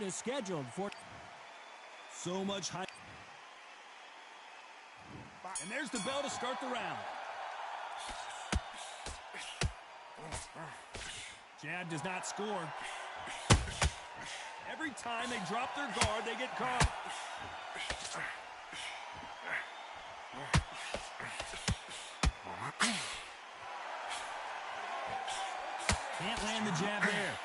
is scheduled for so much hype. And there's the bell to start the round. Jab does not score. Every time they drop their guard, they get caught. Can't land the jab there.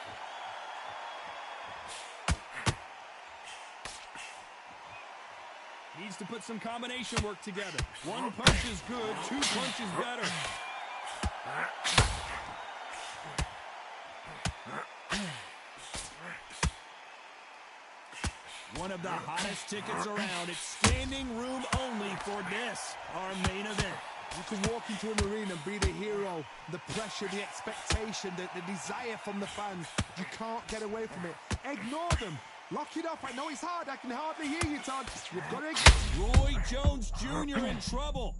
Needs to put some combination work together. One punch is good, two punches better. One of the hottest tickets around. It's standing room only for this, our main event. You can walk into an arena and be the hero. The pressure, the expectation, the desire from the fans. You can't get away from it. Ignore them. Lock it up. I know it's hard. I can hardly hear you, Todd. You've got to... Roy Jones Jr. in trouble.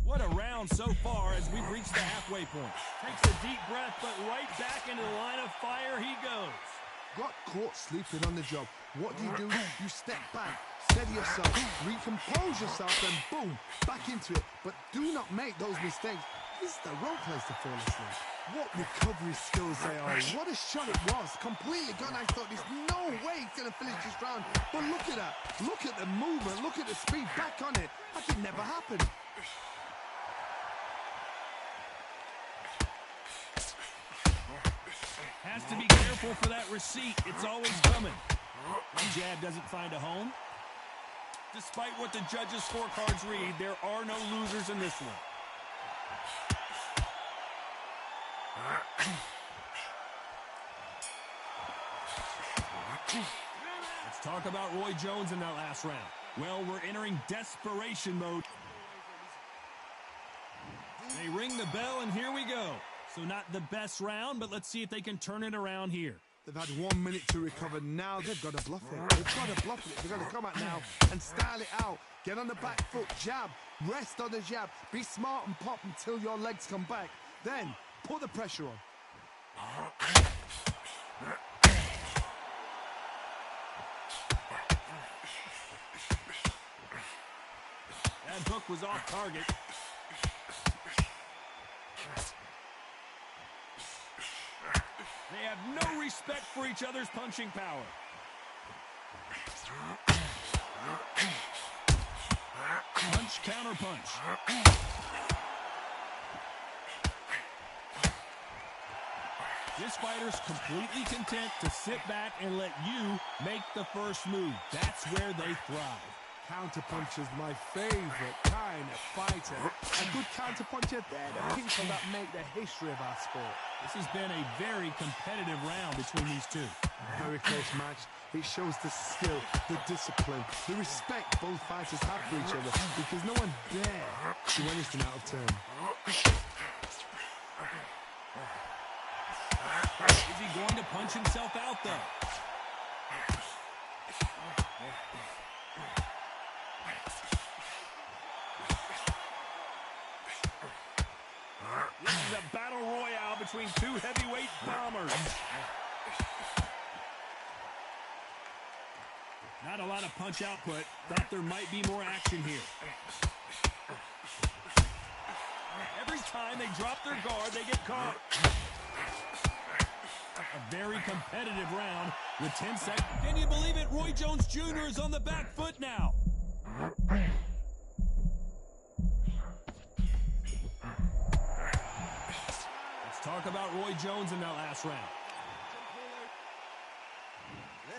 What a round so far as we've reached the halfway point. Takes a deep breath, but right back into the line of fire he goes. Got caught sleeping on the job. What do? You step back, steady yourself, recompose yourself, then boom, back into it. But do not make those mistakes. This is the wrong place to fall asleep. What recovery skills they are. What a shot it was. Completely gone. I thought there's no way he's going to finish this round. But look at that. Look at the movement. Look at the speed. Back on it. That could never happen. Has to be careful for that receipt. It's always coming. One jab doesn't find a home. Despite what the judges' scorecards read, there are no losers in this one. Let's talk about Roy Jones in that last round. Well, we're entering desperation mode. They ring the bell, and here we go. So not the best round, but let's see if they can turn it around here. They've had 1 minute to recover. Now they've got to bluff it. They've got to bluff it. They've got to come out now and style it out. Get on the back foot, jab, rest on the jab. Be smart and pop until your legs come back. Then put the pressure on. That hook was off target. They have no respect for each other's punching power. Punch, counter punch. This fighter's completely content to sit back and let you make the first move. That's where they thrive. Counterpuncher's my favorite kind of fighter. A good counterpuncher, they're the people that make the history of our sport. This has been a very competitive round between these two. Very close match. It shows the skill, the discipline, the respect both fighters have for each other, because no one dare do anything out of turn. Is he going to punch himself out, though? This is a battle royale between two heavyweight bombers. Not a lot of punch output. Thought there might be more action here. Every time they drop their guard, they get caught. A very competitive round with 10 seconds. Can you believe it? Roy Jones Jr. is on the back foot now. Let's talk about Roy Jones in that last round.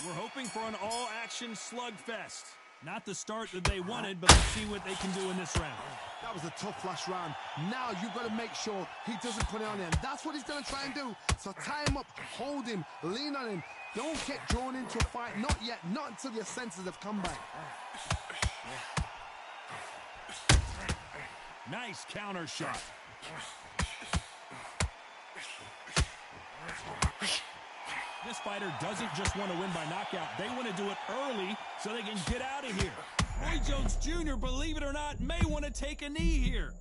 We're hoping for an all-action slugfest. Not the start that they wanted, but let's see what they can do in this round. That was a tough last round. Now you've got to make sure he doesn't put it on him. That's what he's going to try and do. So tie him up, hold him, lean on him. Don't get drawn into a fight. Not yet. Not until your senses have come back. Nice counter shot. This fighter doesn't just want to win by knockout. They want to do it early so they can get out of here. Roy Jones Jr., believe it or not, may want to take a knee here.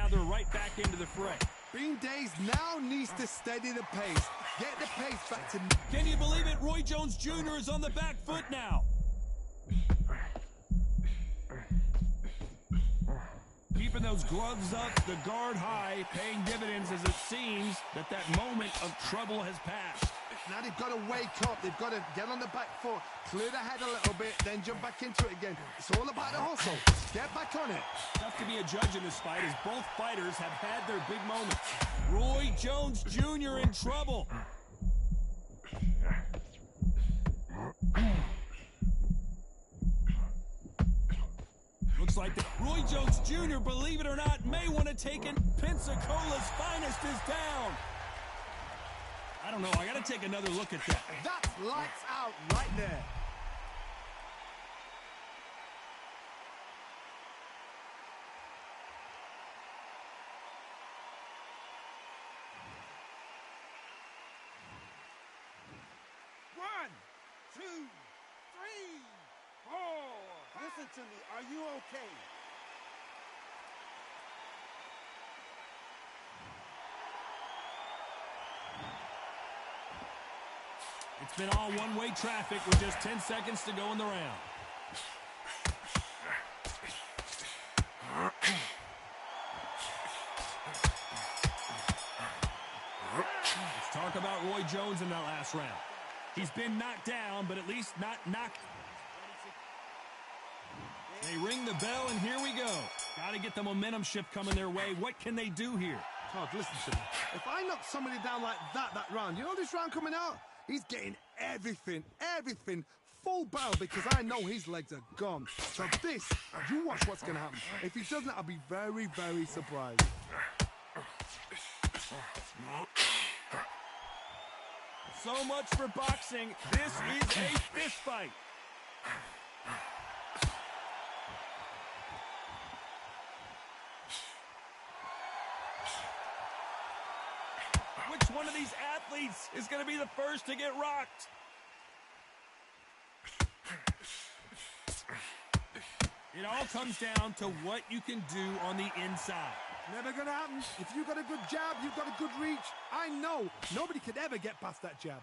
Now they're right back into the fray. Bean Days now needs to steady the pace. Get the pace back to... Can you believe it? Roy Jones Jr. is on the back foot now. Keeping those gloves up, the guard high, paying dividends as it seems that moment of trouble has passed. Now they've got to wake up. They've got to get on the back foot, clear the head a little bit, then jump back into it again. It's all about the hustle. Get back on it. Tough to be a judge in this fight as both fighters have had their big moments. Roy Jones Jr. in trouble. Looks like Roy Jones Jr., believe it or not, may want to take it. Pensacola's finest is down. I don't know. I got to take another look at that. That's lights out right there. One, two, three, four. Listen to me. Are you okay? It's been all one-way traffic with just 10 seconds to go in the round. Let's talk about Roy Jones in that last round. He's been knocked down, but at least not knocked. They ring the bell, and here we go. Got to get the momentum shift coming their way. What can they do here? Todd, listen to me. If I knock somebody down like that round, you know this round coming out? He's getting everything, full barrel because I know his legs are gone. So this, you watch what's going to happen. If he doesn't, I'll be very, very surprised. So much for boxing. This is a fist fight. Which one of these athletes is going to be the first to get rocked? It all comes down to what you can do on the inside. Never gonna happen. If you've got a good jab, you've got a good reach. I know nobody could ever get past that jab.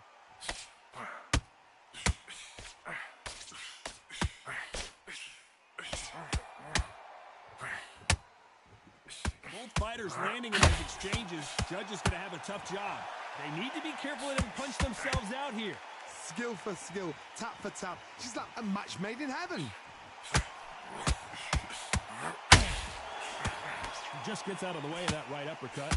Both fighters landing in these exchanges. Judges gonna have a tough job. They need to be careful they don't punch themselves out here. Skill for skill, tap for tap. She's like a match made in heaven. He just gets out of the way of that right uppercut.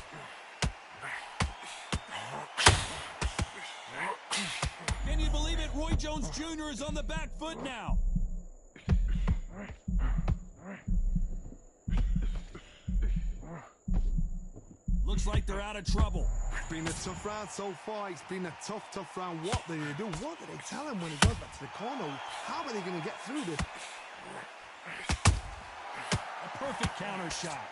Can you believe it? Roy Jones Jr. is on the back foot now. Looks like they're out of trouble. It's been a tough round so far. It's been a tough round. What do they do? What do they tell him when he goes back to the corner? How are they going to get through this? A perfect counter shot.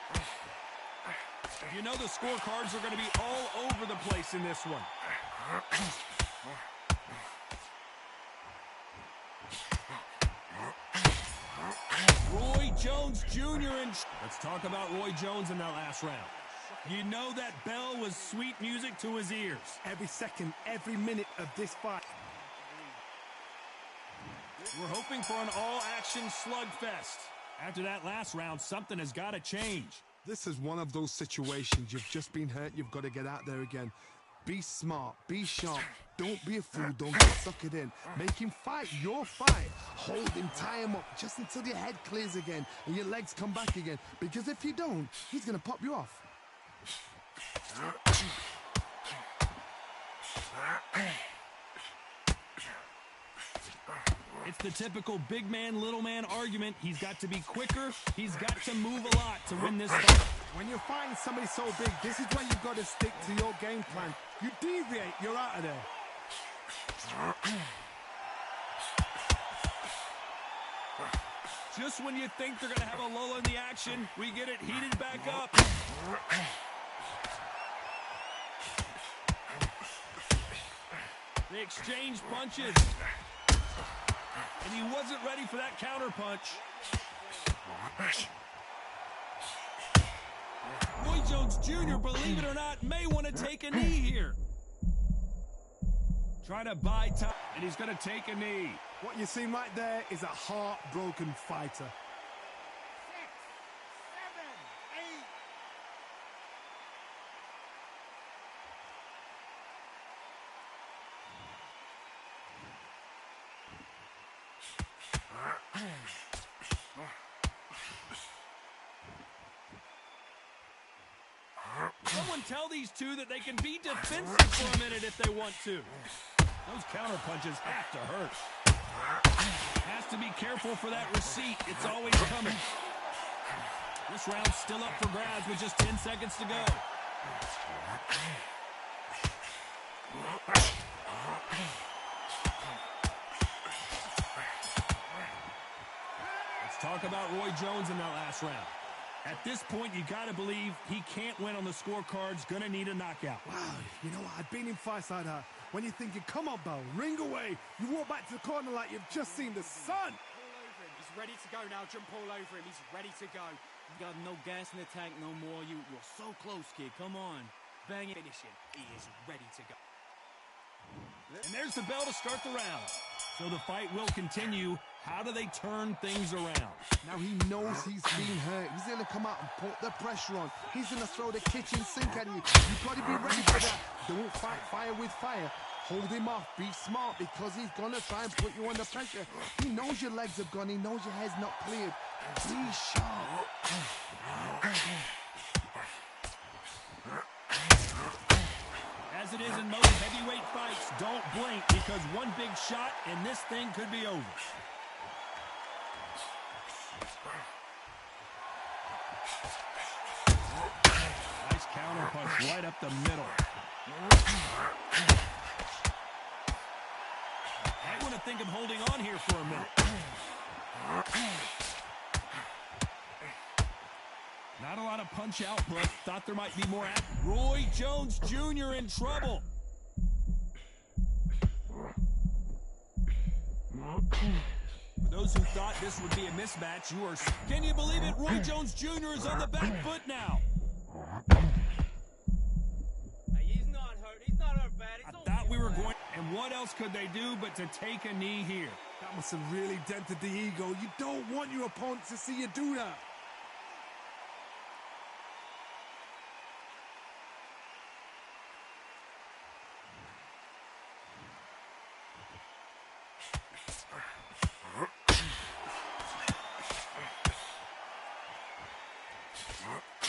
You know the scorecards are going to be all over the place in this one. Roy Jones Jr. Let's talk about Roy Jones in that last round. You know that bell was sweet music to his ears. Every second, every minute of this fight. We're hoping for an all-action slugfest. After that last round, something has got to change. This is one of those situations. You've just been hurt. You've got to get out there again. Be smart. Be sharp. Don't be a fool. Don't get suckered in. Make him fight your fight. Hold him. Tie him up just until your head clears again and your legs come back again. Because if you don't, he's going to pop you off. It's the typical big man, little man argument. He's got to be quicker. He's got to move a lot to win this fight. When you're fighting somebody so big, this is when you've got to stick to your game plan. You deviate, you're out of there. Just when you think they're going to have a lull in the action, we get it heated back up. They exchange punches. And he wasn't ready for that counter punch. Roy Roy Jones Jr., believe it or not, may want to take a knee here. Trying to buy time, and he's going to take a knee. What you're seeing right there is a heartbroken fighter. 6, 7, 8. Someone tell these two that they can be defensive for a minute if they want to. Those counter punches have to hurt. Has to be careful for that receipt. It's always coming. This round's still up for grabs with just 10 seconds to go. Let's talk about Roy Jones in that last round. At this point, you got to believe he can't win on the scorecards. Going to need a knockout. Wow, you know what? I've been in fights like that. When you're thinking, come on, Bell, ring away. You walk back to the corner like you've just seen the sun. All over him. He's ready to go now. Jump all over him. He's ready to go. You got no gas in the tank no more. You're so close, kid. Come on. Bang it. Finish him. He is ready to go. And there's the bell to start the round. So the fight will continue. How do they turn things around? Now he knows he's been hurt. He's going to come out and put the pressure on. He's going to throw the kitchen sink at you. You've got to be ready for that. Don't fight fire with fire. Hold him off. Be smart because he's going to try and put you under pressure. He knows your legs are gone. He knows your head's not cleared. Be sharp. As it is in most heavyweight fights, don't blink because one big shot and this thing could be over. Nice counter punch right up the middle. I want to think of holding on here for a minute. Not a lot of punch out, but thought there might be more. Roy Jones Jr. in trouble. For those who thought this would be a mismatch, you are... Can you believe it? Roy Jones Jr. is on the back foot now. Hey, he's not hurt. He's not hurt bad. I thought we were going... And what else could they do but to take a knee here? That must have really dented the ego. You don't want your opponent to see you do that.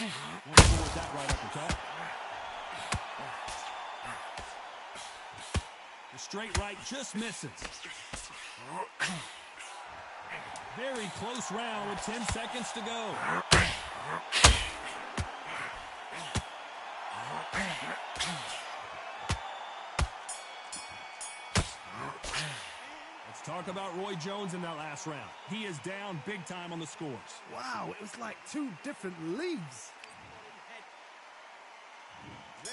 With that right up the top. The straight right just misses. Very close round with 10 seconds to go. Let's talk about Roy Jones in that last round. He is down big time on the scores. Wow, it was like two different leagues.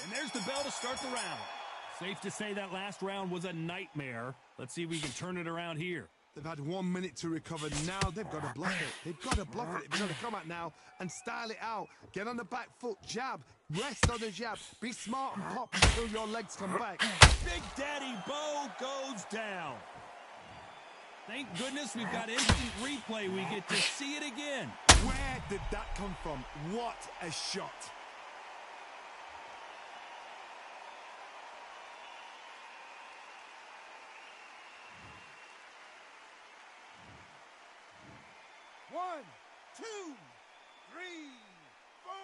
And there's the bell to start the round. Safe to say that last round was a nightmare. Let's see if we can turn it around here. They've had 1 minute to recover. Now they've got to bluff it. They've got to bluff it. They've got to come out now and style it out. Get on the back foot, jab, rest on the jab. Be smart and pop until your legs come back. Big Daddy Bo goes down. Thank goodness we've got instant replay. We get to see it again. Where did that come from? What a shot. One, two, three, 4, 5.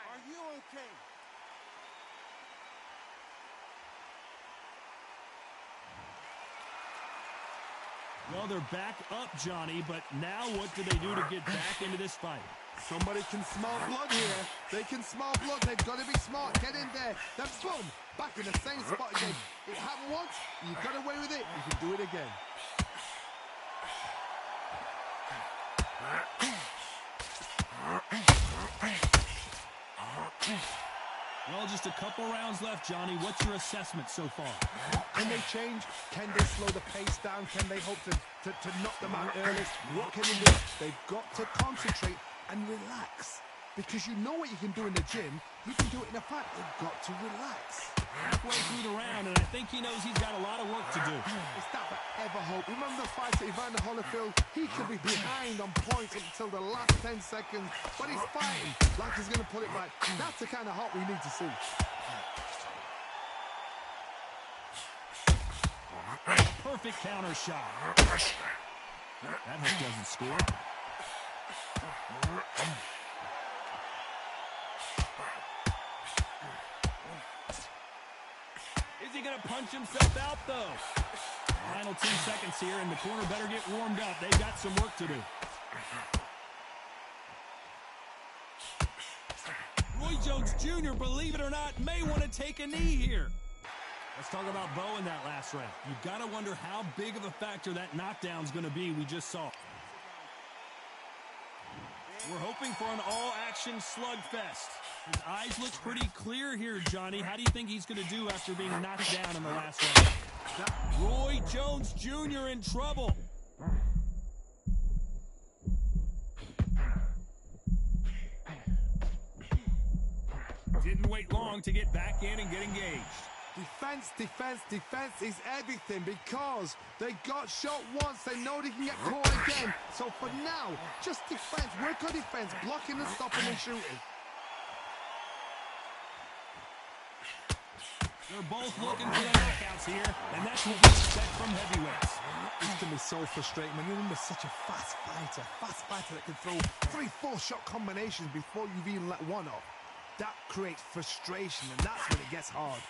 Are you okay? Well, they're back up, Johnny, but now what do they do to get back into this fight? Somebody can smell blood here. They can smell blood. They've got to be smart. Get in there. Then boom, back in the same spot again. It happened once. You got away with it. You can do it again. Well, just a couple rounds left, Johnny. What's your assessment so far? Can they change? Can they slow the pace down? Can they hope to knock them out early? What can they do? They've got to concentrate and relax. Because you know what you can do in the gym, you can do it in a fight. You've got to relax. Halfway through the round, and I think he knows he's got a lot of work to do. It's that forever hope. Remember the fight at Evander Holyfield? He could be behind on points until the last 10 seconds, but he's fighting like he's going to put it right. That's the kind of hope we need to see. Perfect counter shot. That hook doesn't score. Is he going to punch himself out, though? Final 2 seconds here, and the corner better get warmed up. They've got some work to do. Roy Jones Jr., believe it or not, may want to take a knee here. Let's talk about Bo in that last round. You've got to wonder how big of a factor that knockdown's going to be we just saw. We're hoping for an all-action slugfest. His eyes look pretty clear here, Johnny. How do you think he's going to do after being knocked down in the last round? Roy Jones Jr. in trouble. Didn't wait long to get back in and get engaged. Defense, defense, defense is everything because they got shot once. They know they can get caught again. So for now, just defense. Work on defense, blocking and stopping and shooting. They're both looking for the knockouts here, and that's what we expect from heavyweights. This can be so frustrating when you're under such a fast fighter that can throw 3-4 shot combinations before you've even let one off. That creates frustration, and that's when it gets hard.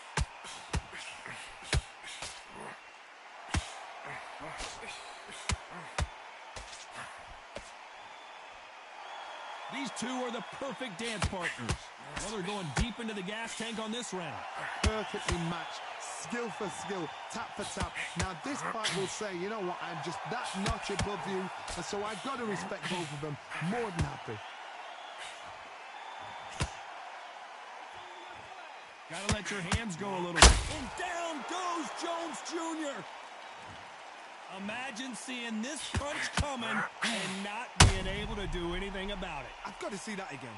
These two are the perfect dance partners. Well, they're going deep into the gas tank on this round. Perfectly matched, skill for skill, tap for tap. Now this fight will say, you know what, I'm just that notch above you, and so I've got to respect both of them. More than happy. Gotta let your hands go a little bit. And down goes Jones Jr. Imagine seeing this punch coming and not being able to do anything about it. I've got to see that again.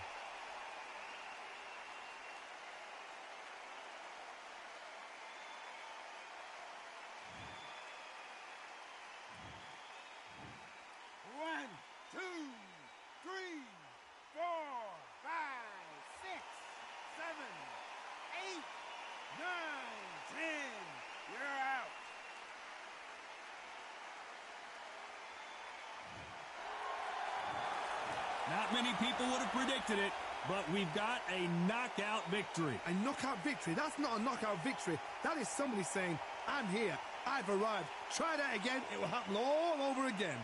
One, two, three, 4, 5, 6, 7, 8, 9, 10. You're out. Not many people would have predicted it, but we've got a knockout victory. A knockout victory? That's not a knockout victory. That is somebody saying, I'm here, I've arrived. Try that again, it will happen all over again.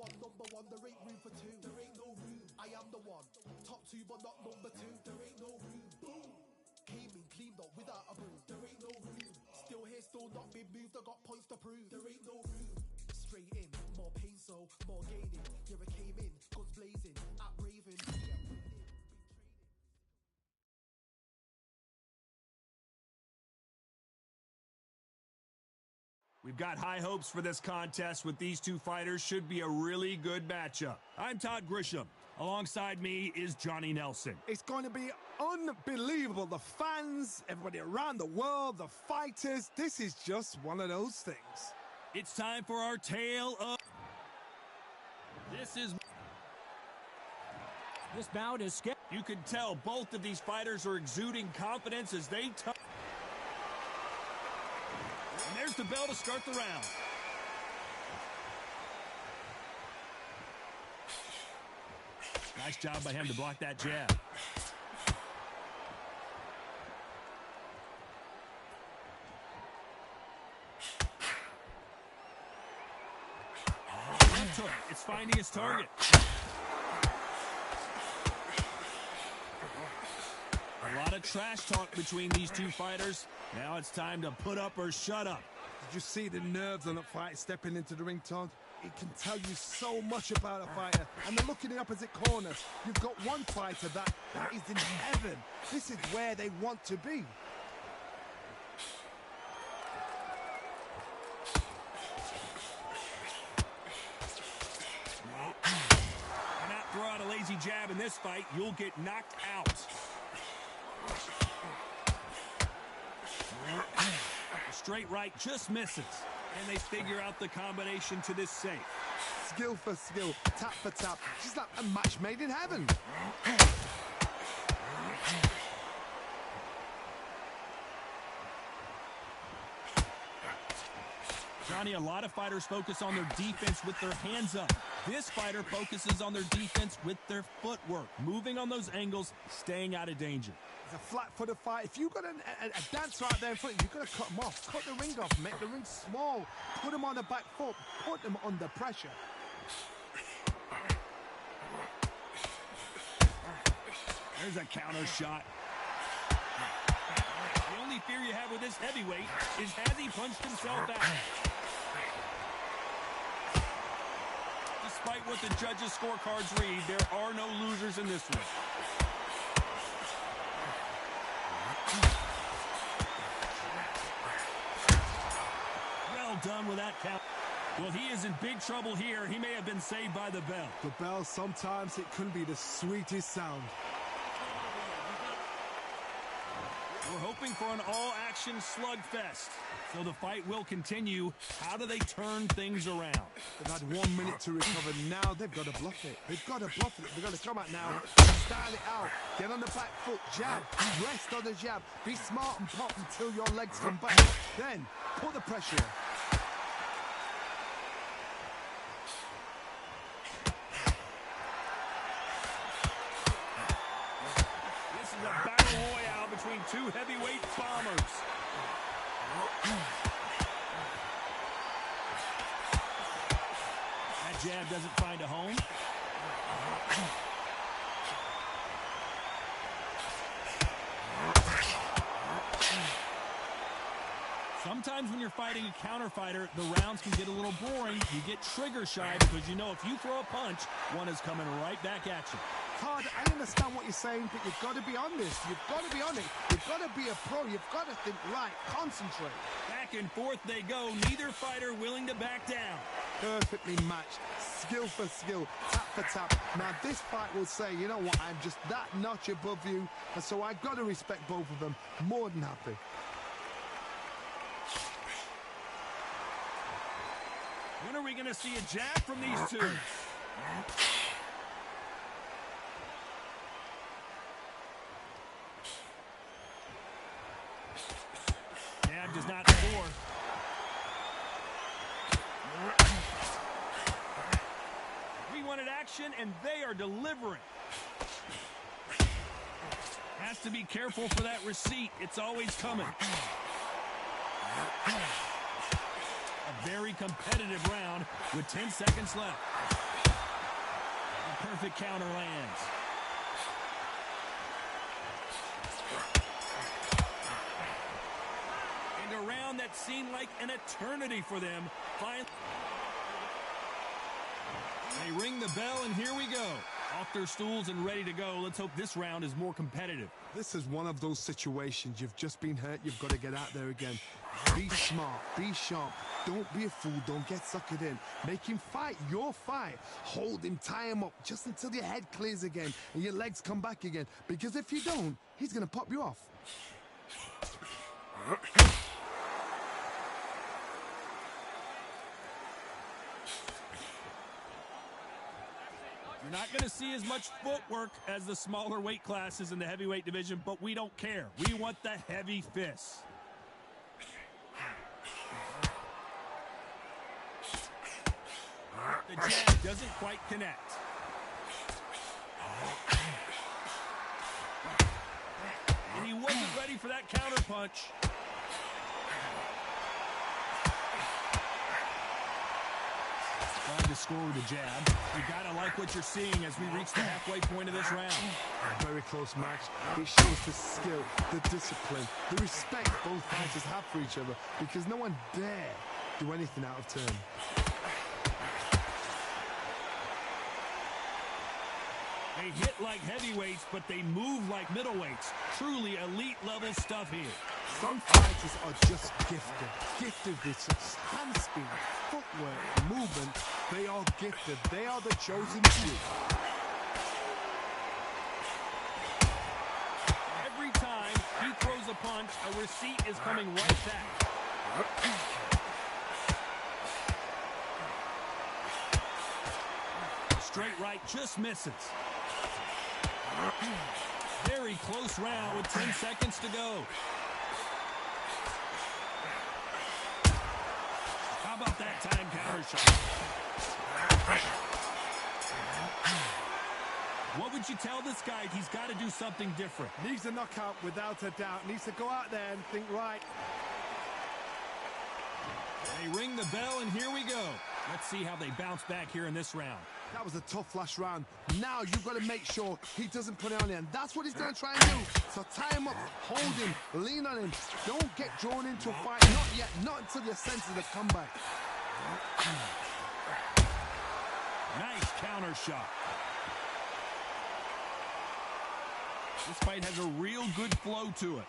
Number one, there ain't room for two. There ain't no room. I am the one. Top two, but not number two. There ain't no room. Boom. Came in, cleaned up without a broom. There ain't no room. Still here, still not been moved. I got points to prove. There ain't no room. Straight in, more pain, so more gaining. Yeah, I came in, guns blazing, at raving. We've got high hopes for this contest with these two fighters. Should be a really good matchup. I'm Todd Grisham. Alongside me is Johnny Nelson. It's going to be unbelievable. The fans, everybody around the world, the fighters. This is just one of those things. It's time for our tale of... This bout is scary. You can tell both of these fighters are exuding confidence as they... And there's the bell to start the round. Nice job by him to block that jab. hook. It's finding its target. A lot of trash talk between these two fighters. Now it's time to put up or shut up. Did you see the nerves on that fight stepping into the ring, Todd? It can tell you so much about a fighter. And then look in the opposite corners. You've got one fighter that is in heaven. This is where they want to be. Do not throw out a lazy jab in this fight. You'll get knocked out. Straight right just misses. And they figure out the combination to this safe. Skill for skill, tap for tap. Just like a match made in heaven. Johnny, a lot of fighters focus on their defense with their hands up. This fighter focuses on their defense with their footwork, moving on those angles, staying out of danger. It's a flat-footed fight. If you've got a dancer out there in front, you've got to cut them off. Cut the ring off, make the ring small. Put them on the back foot, put them under pressure. There's a counter shot. The only fear you have with this heavyweight is has he punched himself out? Despite what the judges' scorecards read, there are no losers in this one. Well done with that count. Well, he is in big trouble here. He may have been saved by the bell. The bell, sometimes it can be the sweetest sound. We're hoping for an all-action slugfest. So the fight will continue. How do they turn things around? They've had 1 minute to recover. Now they've got to bluff it. They've got to bluff it. They've got to come out now. Style it out. Get on the back foot. Jab. Rest on the jab. Be smart and pop until your legs come back. Then put the pressure on. Between two heavyweight bombers. That jab doesn't find a home. Sometimes when you're fighting a counter fighter, the rounds can get a little boring. You get trigger shy because you know if you throw a punch, one is coming right back at you. Todd, I understand what you're saying, but you've got to be honest. You've got to be honest. You've got to be a pro. You've got to think right. Concentrate. Back and forth they go. Neither fighter willing to back down. Perfectly matched. Skill for skill. Tap for tap. Now, this fight will say, you know what, I'm just that notch above you. And so I've got to respect both of them. More than happy. When are we going to see a jab from these two? Jab does not score. We wanted action, and they are delivering. Has to be careful for that receipt. It's always coming. A very competitive round with 10 seconds left. A perfect counter lands. And a round that seemed like an eternity for them. Finally, they ring the bell, and here we go. Off their stools and ready to go. Let's hope this round is more competitive. This is one of those situations. You've just been hurt. You've got to get out there again. Be smart. Be sharp. Don't be a fool. Don't get suckered in. Make him fight your fight. Hold him. Tie him up just until your head clears again and your legs come back again. Because if you don't, he's going to pop you off. You're not going to see as much footwork as the smaller weight classes in the heavyweight division, but we don't care. We want the heavy fists. The jab doesn't quite connect. And he wasn't ready for that counter punch. Trying to score with a jab. You gotta like what you're seeing as we reach the halfway point of this round. A very close match. It shows the skill, the discipline, the respect both fighters have for each other, because no one dare do anything out of turn. They hit like heavyweights, but they move like middleweights. Truly elite level stuff here. Some fighters are just gifted. Gifted with such hand speed, footwork, movement. They are gifted. They are the chosen few. Every time he throws a punch, a receipt is coming right back. Straight right just misses. Very close round with 10 seconds to go. How about that time counter shot? What would you tell this guy? He's got to do something different. Needs a knockout without a doubt. Needs to go out there and think right. They ring the bell, and here we go. Let's see how they bounce back here in this round. That was a tough last round. Now you've got to make sure he doesn't put it on there. And that's what he's going to try and do. So tie him up, hold him, lean on him. Don't get drawn into a fight. Not yet. Not until your senses of comeback. Nice counter shot. This fight has a real good flow to it.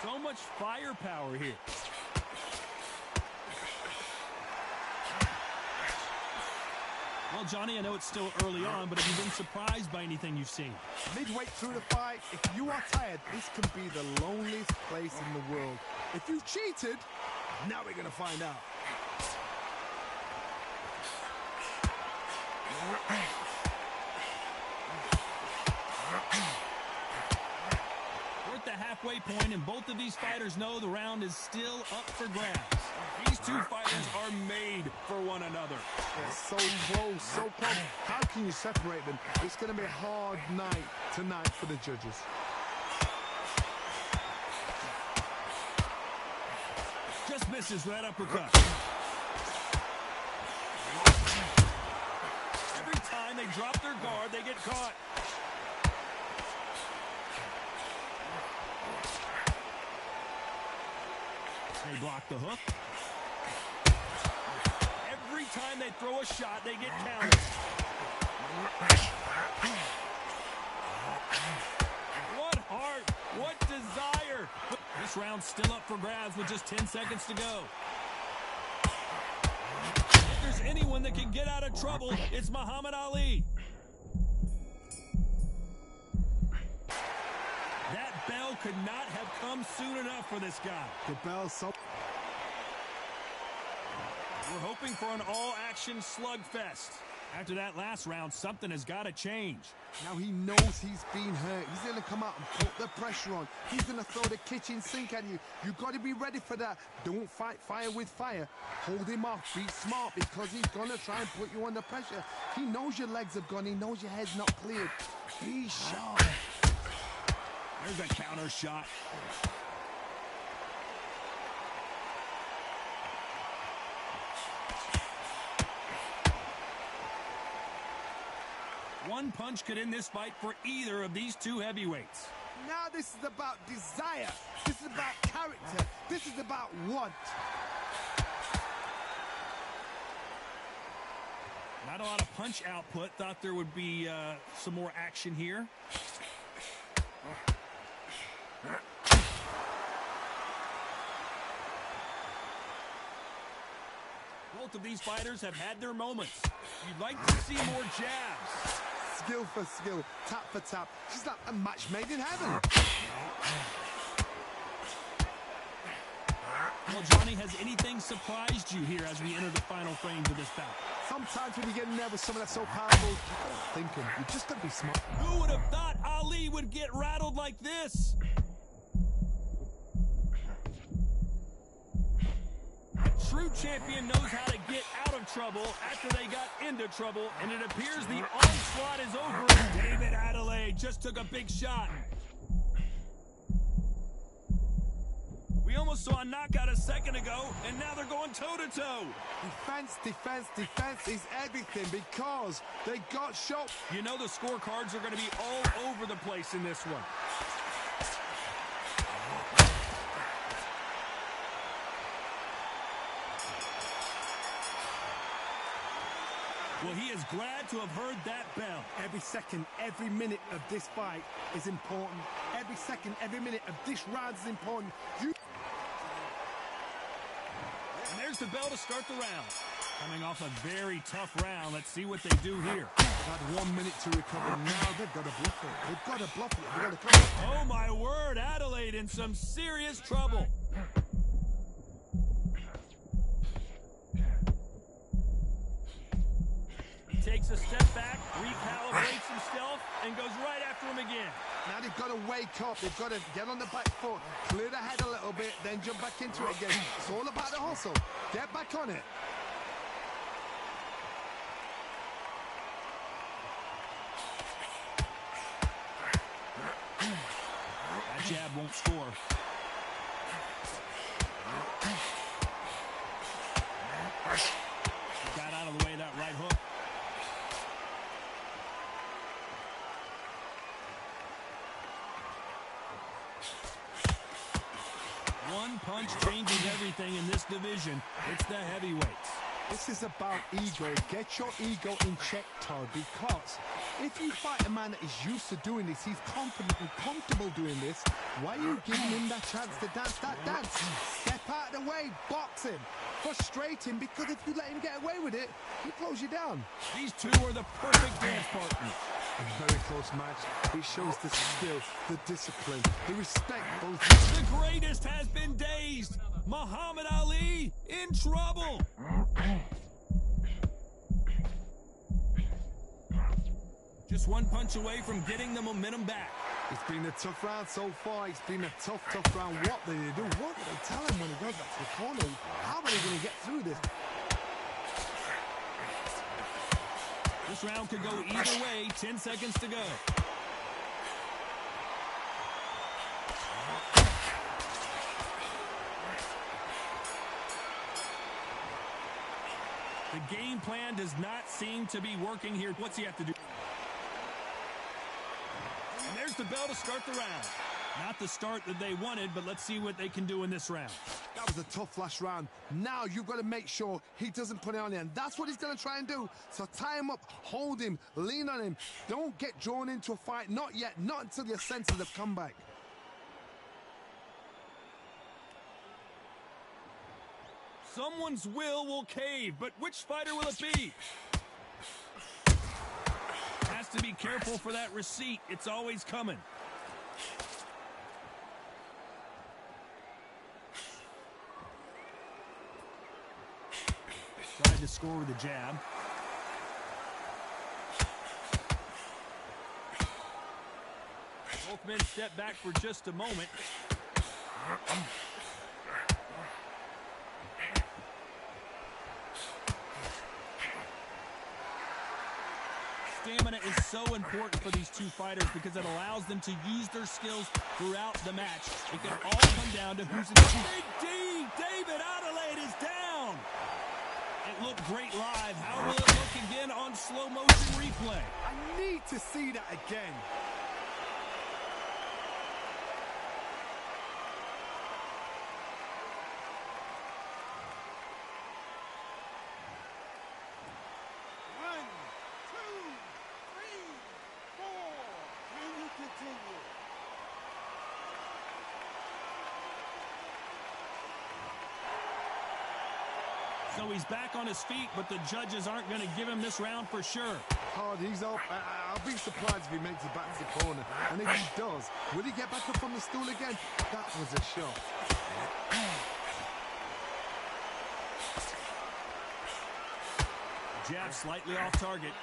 So much firepower here. Well, Johnny, I know it's still early on, but have you been surprised by anything you've seen? Midway through the fight, if you are tired, this can be the loneliest place in the world. If you've cheated, now we're going to find out. We're at the halfway point, and both of these fighters know the round is still up for grabs. These two fighters are made for one another. They're so close, so close. How can you separate them? It's going to be a hard night tonight for the judges. Just misses with that uppercut. Every time they drop their guard, they get caught. They block the hook. Every time they throw a shot, they get countered. What heart, what desire. This round's still up for grabs with just 10 seconds to go. If there's anyone that can get out of trouble, it's Muhammad Ali. That bell could not have come soon enough for this guy. The bell's so... We're hoping for an all-action slugfest. After that last round, something has got to change. Now he knows he's been hurt. He's going to come out and put the pressure on. He's going to throw the kitchen sink at you. You've got to be ready for that. Don't fight fire with fire. Hold him off. Be smart, because he's going to try and put you under pressure. He knows your legs have gone. He knows your head's not cleared. Be sharp. There's a counter shot. One punch could end this fight for either of these two heavyweights. Now this is about desire. This is about character. This is about want. Not a lot of punch output. Thought there would be some more action here. Both of these fighters have had their moments. You'd like to see more jabs. Skill for skill, tap for tap. She's like a match made in heaven. Well, Johnny, has anything surprised you here as we enter the final frames of this bout? Sometimes when you get in there with someone that's so powerful, thinking, you just got to be smart. Who would have thought Ali would get rattled like this? True champion knows how to get out of trouble after they got into trouble, and it appears the onslaught is over. David Adelaide just took a big shot. We almost saw a knockout a second ago, and now they're going toe-to-toe. Defense, defense, defense is everything because they got shot. You know the scorecards are going to be all over the place in this one. Well, he is glad to have heard that bell. Every second, every minute of this fight is important. Every second, every minute of this round is important. And there's the bell to start the round. Coming off a very tough round. Let's see what they do here. Got 1 minute to recover. Now they've got to bluff it. They've got to bluff it. They've got to come. Oh, my word. Adelaide in some serious trouble. Takes a step back, recalibrates himself, and goes right after him again. Now they've got to wake up. They've got to get on the back foot, clear the head a little bit, then jump back into it again. It's all about the hustle. Get back on it. That jab won't score. Got out of the way of that right hook. One punch changes everything in this division. It's the heavyweights. This is about ego. Get your ego in check, Todd, because if you fight a man that is used to doing this, he's confident and comfortable doing this, why are you giving him that chance to dance that dance? Step out of the way, box him, frustrate him, because if you let him get away with it, he throws you down. These two are the perfect dance partners. A very close match. It shows the skill, the discipline, the respect both. The greatest has been dazed. Muhammad Ali in trouble. Just one punch away from getting the momentum back. It's been a tough round so far. It's been a tough round. What do they do? What do they tell him when he goes back to the corner? How are they going to get through this? This round could go either way. 10 seconds to go. The game plan does not seem to be working here. What's he have to do? And there's the bell to start the round. Not the start that they wanted, but let's see what they can do in this round. That was a tough last round. Now you've got to make sure he doesn't put it on you, and that's what he's going to try and do. So tie him up, hold him, lean on him. Don't get drawn into a fight. Not yet. Not until your senses have come back. Someone's will cave, but which fighter will it be? Has to be careful for that receipt. It's always coming. Tried to score with a jab. Both men step back for just a moment. Stamina is so important for these two fighters because it allows them to use their skills throughout the match. It can all come down to who's in the Big D! David Adelaide is down! It looked great live. How will it look again on slow motion replay? I need to see that again. So he's back on his feet, but the judges aren't going to give him this round for sure. Hard, he's up. I'll be surprised if he makes it back to the corner. And if he does, will he get back up on the stool again? That was a shot. Jab slightly off target.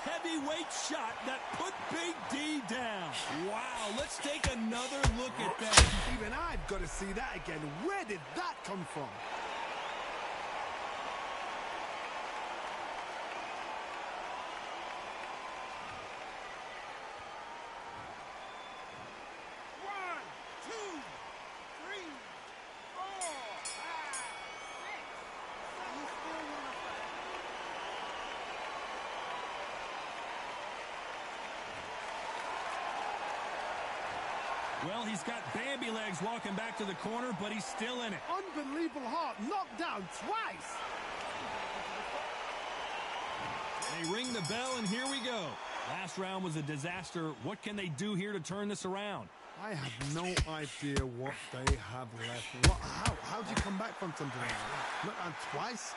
Heavyweight shot that put Big D down. Wow, let's take another look at that. Even I've got to see that again. Where did that come from? Well, he's got Bambi legs walking back to the corner, but he's still in it. Unbelievable heart, knocked down twice. They ring the bell, and here we go. Last round was a disaster. What can they do here to turn this around? I have no idea what they have left. How do you come back from something like that? Not on twice?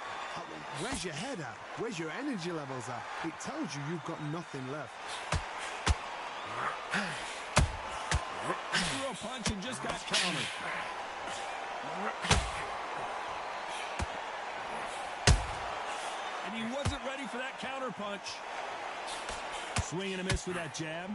Where's your head at? Where's your energy levels at? It tells you you've got nothing left. He threw a punch and just got countered. And he wasn't ready for that counter punch. Swing and a miss with that jab.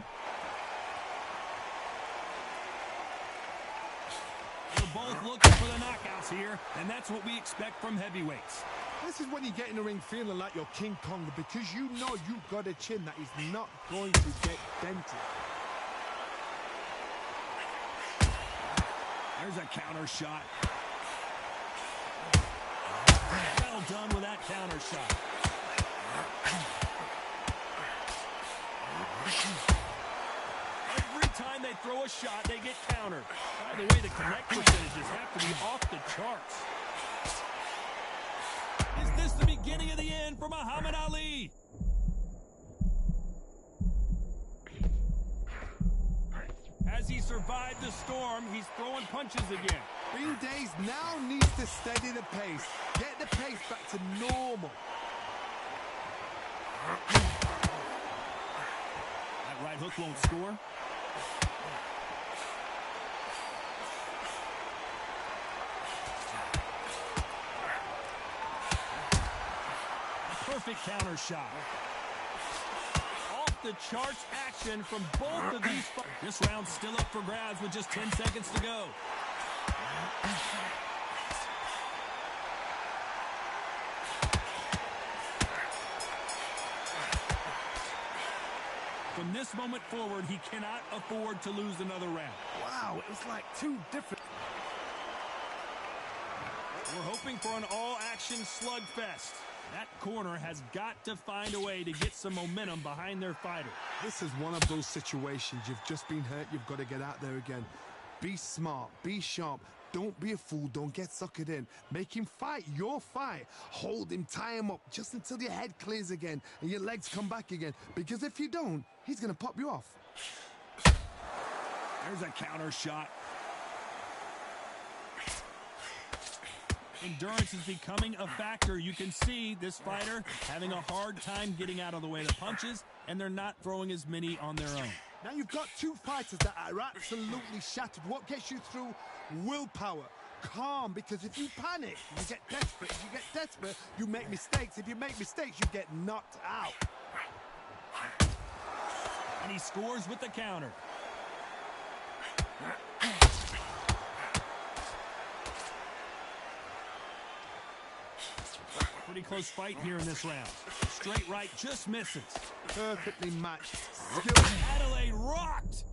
They're both looking for the knockouts here, and that's what we expect from heavyweights. This is when you get in the ring feeling like you're King Kong, because you know you've got a chin that is not going to get dented. There's a counter shot. Well done with that counter shot. Every time they throw a shot, they get countered. By the way, the connect percentages have to be off the charts. Is this the beginning of the end for Muhammad Ali? As he survived the storm, he's throwing punches again. Bing Days now needs to steady the pace. Get the pace back to normal. That right hook won't score. Perfect counter shot. Off the charts action from both of these. This round's still up for grabs with just 10 seconds to go. From this moment forward, he cannot afford to lose another round. Wow, it was like two different. We're hoping for an all-action slugfest. That corner has got to find a way to get some momentum behind their fighter. This is one of those situations. You've just been hurt. You've got to get out there again. Be smart. Be sharp. Don't be a fool. Don't get suckered in. Make him fight your fight. Hold him. Tie him up just until your head clears again and your legs come back again. Because if you don't, he's going to pop you off. There's a counter shot. Endurance is becoming a factor. You can see this fighter having a hard time getting out of the way of the punches, and they're not throwing as many on their own. Now you've got two fighters that are absolutely shattered. What gets you through? Willpower. Calm, because if you panic, you get desperate. If you get desperate, you make mistakes. If you make mistakes, you get knocked out. And he scores with the counter. Pretty close fight here in this round. Straight right just misses. Perfectly matched. Adelaide rocked.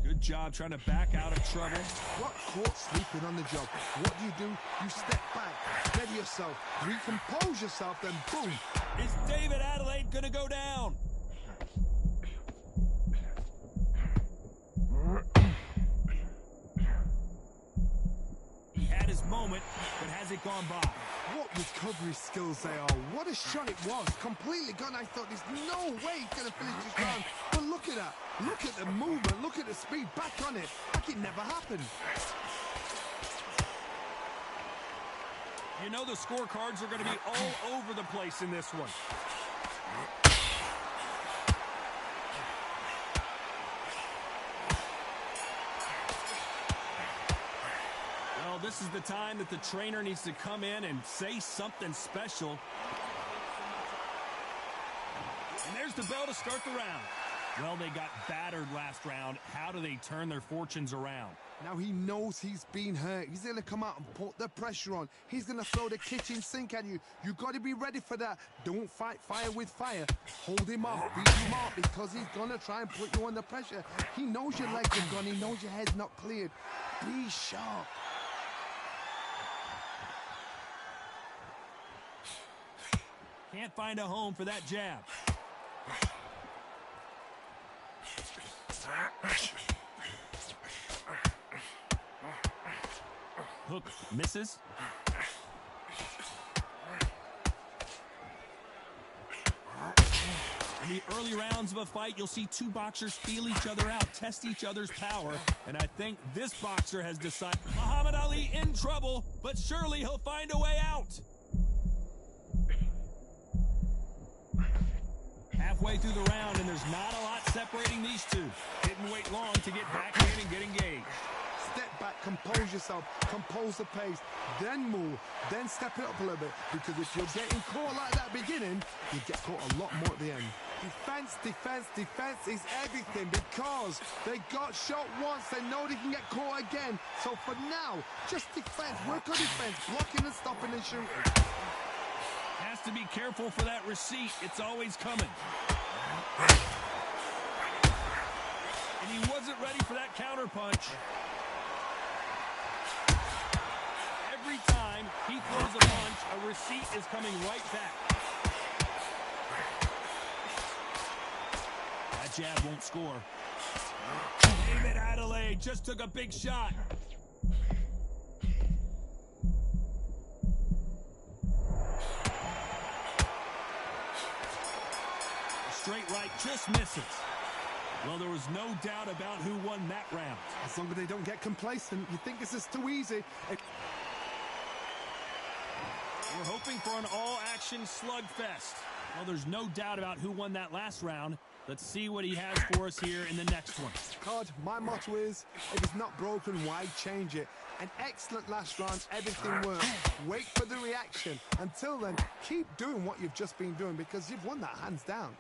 Good job trying to back out of trouble. What caught sleeping on the job? What do? You step back, steady yourself, recompose yourself, then boom. Is David Adelaide going to go down? He had his moment, but has it gone by? What recovery skills they are. What a shot it was. Completely gone. I thought there's no way he's going to finish this round. But look at that. Look at the movement. Look at the speed. Back on it. Like it never happened. You know the scorecards are going to be all over the place in this one. Well, this is the time that the trainer needs to come in and say something special. And there's the bell to start the round. Well, they got battered last round. How do they turn their fortunes around? Now he knows he's been hurt. He's going to come out and put the pressure on. He's going to throw the kitchen sink at you. You got to be ready for that. Don't fight fire with fire. Hold him off. Be smart, because he's going to try and put you under pressure. He knows your legs are gone. He knows your head's not cleared. Be sharp. Can't find a home for that jab. Hook misses. In the early rounds of a fight, you'll see two boxers feel each other out, test each other's power, and I think this boxer has decided Muhammad Ali in trouble, but surely he'll find a way out. Halfway through the round, and there's not a lot separating these two. Didn't wait long to get back in and get engaged. Step back, compose yourself, compose the pace, then move, then step it up a little bit. Because if you're getting caught like that beginning, you get caught a lot more at the end. Defense, defense, defense is everything because they got shot once, they know they can get caught again. So for now, just defense, work on defense, blocking and stopping and shooting. Has to be careful for that receipt. It's always coming. And he wasn't ready for that counter punch. Every time he throws a punch, a receipt is coming right back. That jab won't score. David Adelaide just took a big shot. Straight right just misses. Well, there was no doubt about who won that round. As long as they don't get complacent, you think this is too easy. We're hoping for an all-action slugfest. Well, there's no doubt about who won that last round. Let's see what he has for us here in the next one. Cod, my motto is, if it's not broken, why change it? An excellent last round, everything worked. Wait for the reaction. Until then, keep doing what you've just been doing because you've won that hands down.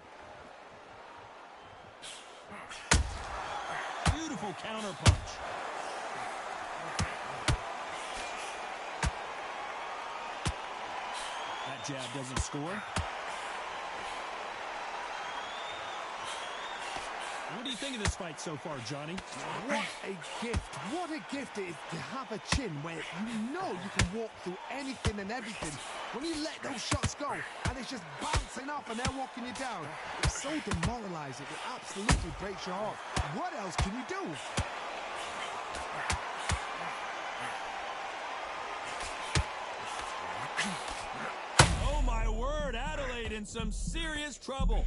Beautiful counter punch. That jab doesn't score. What do you think of this fight so far, Johnny? What a gift. What a gift it is to have a chin where you know you can walk through anything and everything. When you let those shots go and it's just bouncing off and they're walking you down, it's so demoralizing. It absolutely breaks your heart. What else can you do? Oh, my word. Adelaide in some serious trouble.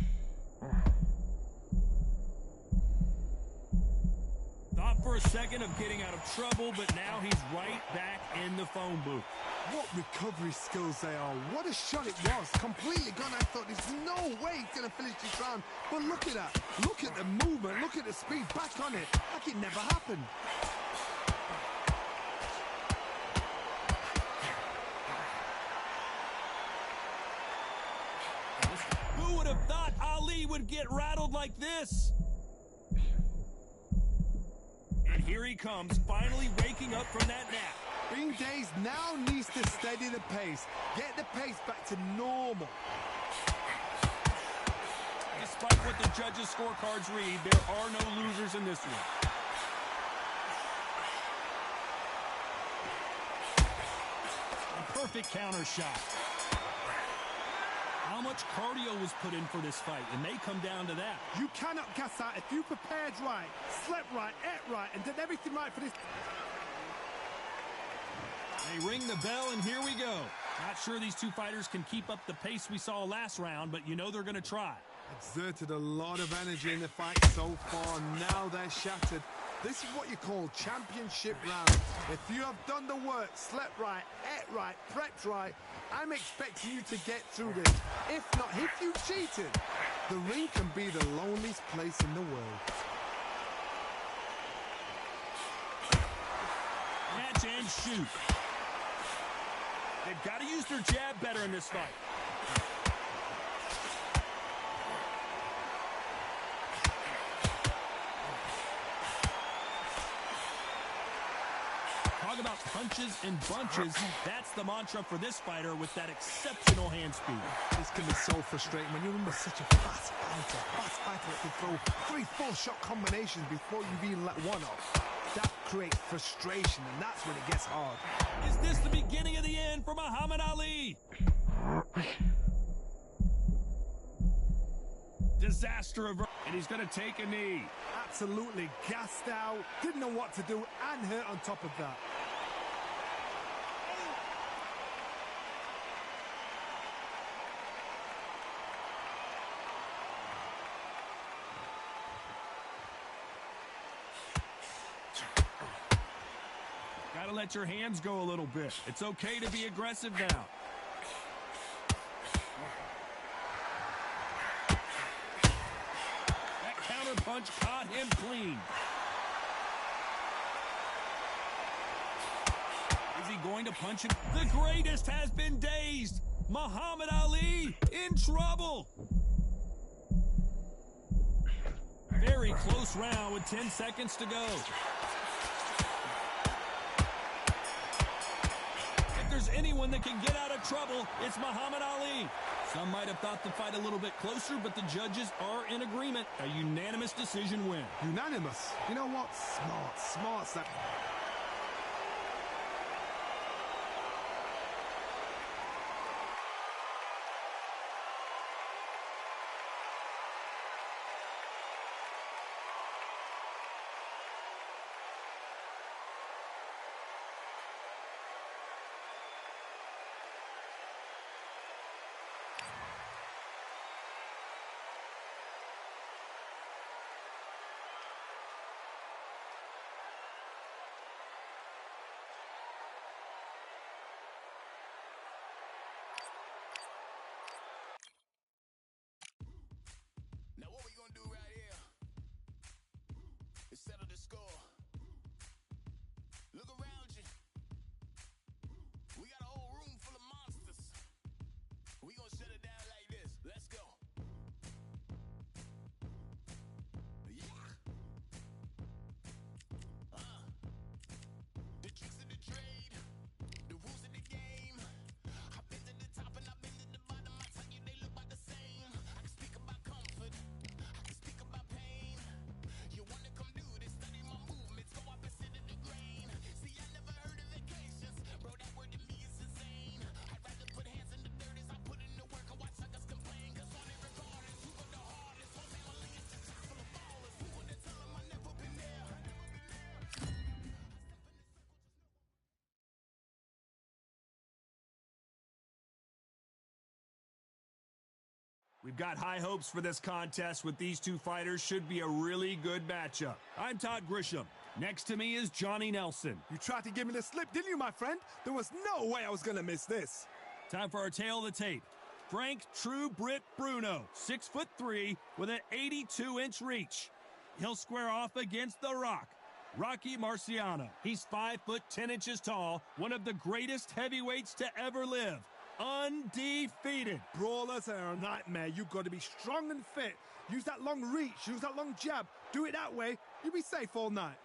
Thought for a second of getting out of trouble, but now he's right back in the phone booth. What recovery skills they are. What a shot it was. Completely gone. I thought there's no way he's going to finish this round. But look at that. Look at the movement. Look at the speed. Back on it. Like it never happened. Who would have thought Ali would get rattled like this? And here he comes, finally waking up from that nap. Being dazed now needs to steady the pace. Get the pace back to normal. Despite what the judges' scorecards read, there are no losers in this one. A perfect counter shot. How much cardio was put in for this fight? It may come down to that. You cannot gas out if you prepared right, slept right, ate right, and did everything right for this. They ring the bell, and here we go. Not sure these two fighters can keep up the pace we saw last round, but you know they're going to try. Exerted a lot of energy in the fight so far. Now they're shattered. This is what you call championship round. If you have done the work, slept right, ate right, prepped right, I'm expecting you to get through this. If not, if you cheated, the ring can be the loneliest place in the world. Catch and shoot. They've got to use their jab better in this fight. Talk about punches and bunches. That's the mantra for this fighter with that exceptional hand speed. This can be so frustrating when you're under such a fast fighter that can throw 3-4 shot combinations before you've even let one off. That creates frustration, and that's when it gets hard. Is this the beginning of the end for Muhammad Ali? Disaster averted. And he's going to take a knee. Absolutely gassed out, didn't know what to do, and hurt on top of that. Got to let your hands go a little bit. It's okay to be aggressive now. That counter punch caught him clean. Is he going to punch him? The greatest has been dazed. Muhammad Ali in trouble. Very close round with 10 seconds to go. If there's anyone that can get out of trouble, it's Muhammad Ali. Some might have thought the fight a little bit closer, but the judges are in agreement. A unanimous decision win. Unanimous. You know what? Smart. Now what we gonna do right here is settle the score. Look around you. We got a whole room full of monsters. We gonna shut it down like this. Let's go. Yeah. The tricks of the trade, the rules of the game. I've been to the top and I've been to the bottom. I tell you they look about the same. I can speak about comfort. I can speak about pain. You wanna come do this? Study my movements. Go up and sit in the grain. See, I never heard of vacations. Bro, that word to me is insane. I'd rather put hands in the dirt as I put in the work and watch suckers complain. Cause on it regardless, who go the hardest? Whole family is just chock full of ballers. Who wanna tell them I never been there? We've got high hopes for this contest with these two fighters. Should be a really good matchup. I'm Todd Grisham. Next to me is Johnny Nelson. You tried to give me the slip, didn't you, my friend? There was no way I was gonna miss this. Time for our tail of the tape. Frank True Brit Bruno, 6'3", with an 82-inch reach. He'll square off against The Rock, Rocky Marciano. He's 5'10" tall, one of the greatest heavyweights to ever live. Undefeated. Brawlers are a nightmare. You've got to be strong and fit. Use that long reach, use that long jab. Do it that way, you'll be safe all night.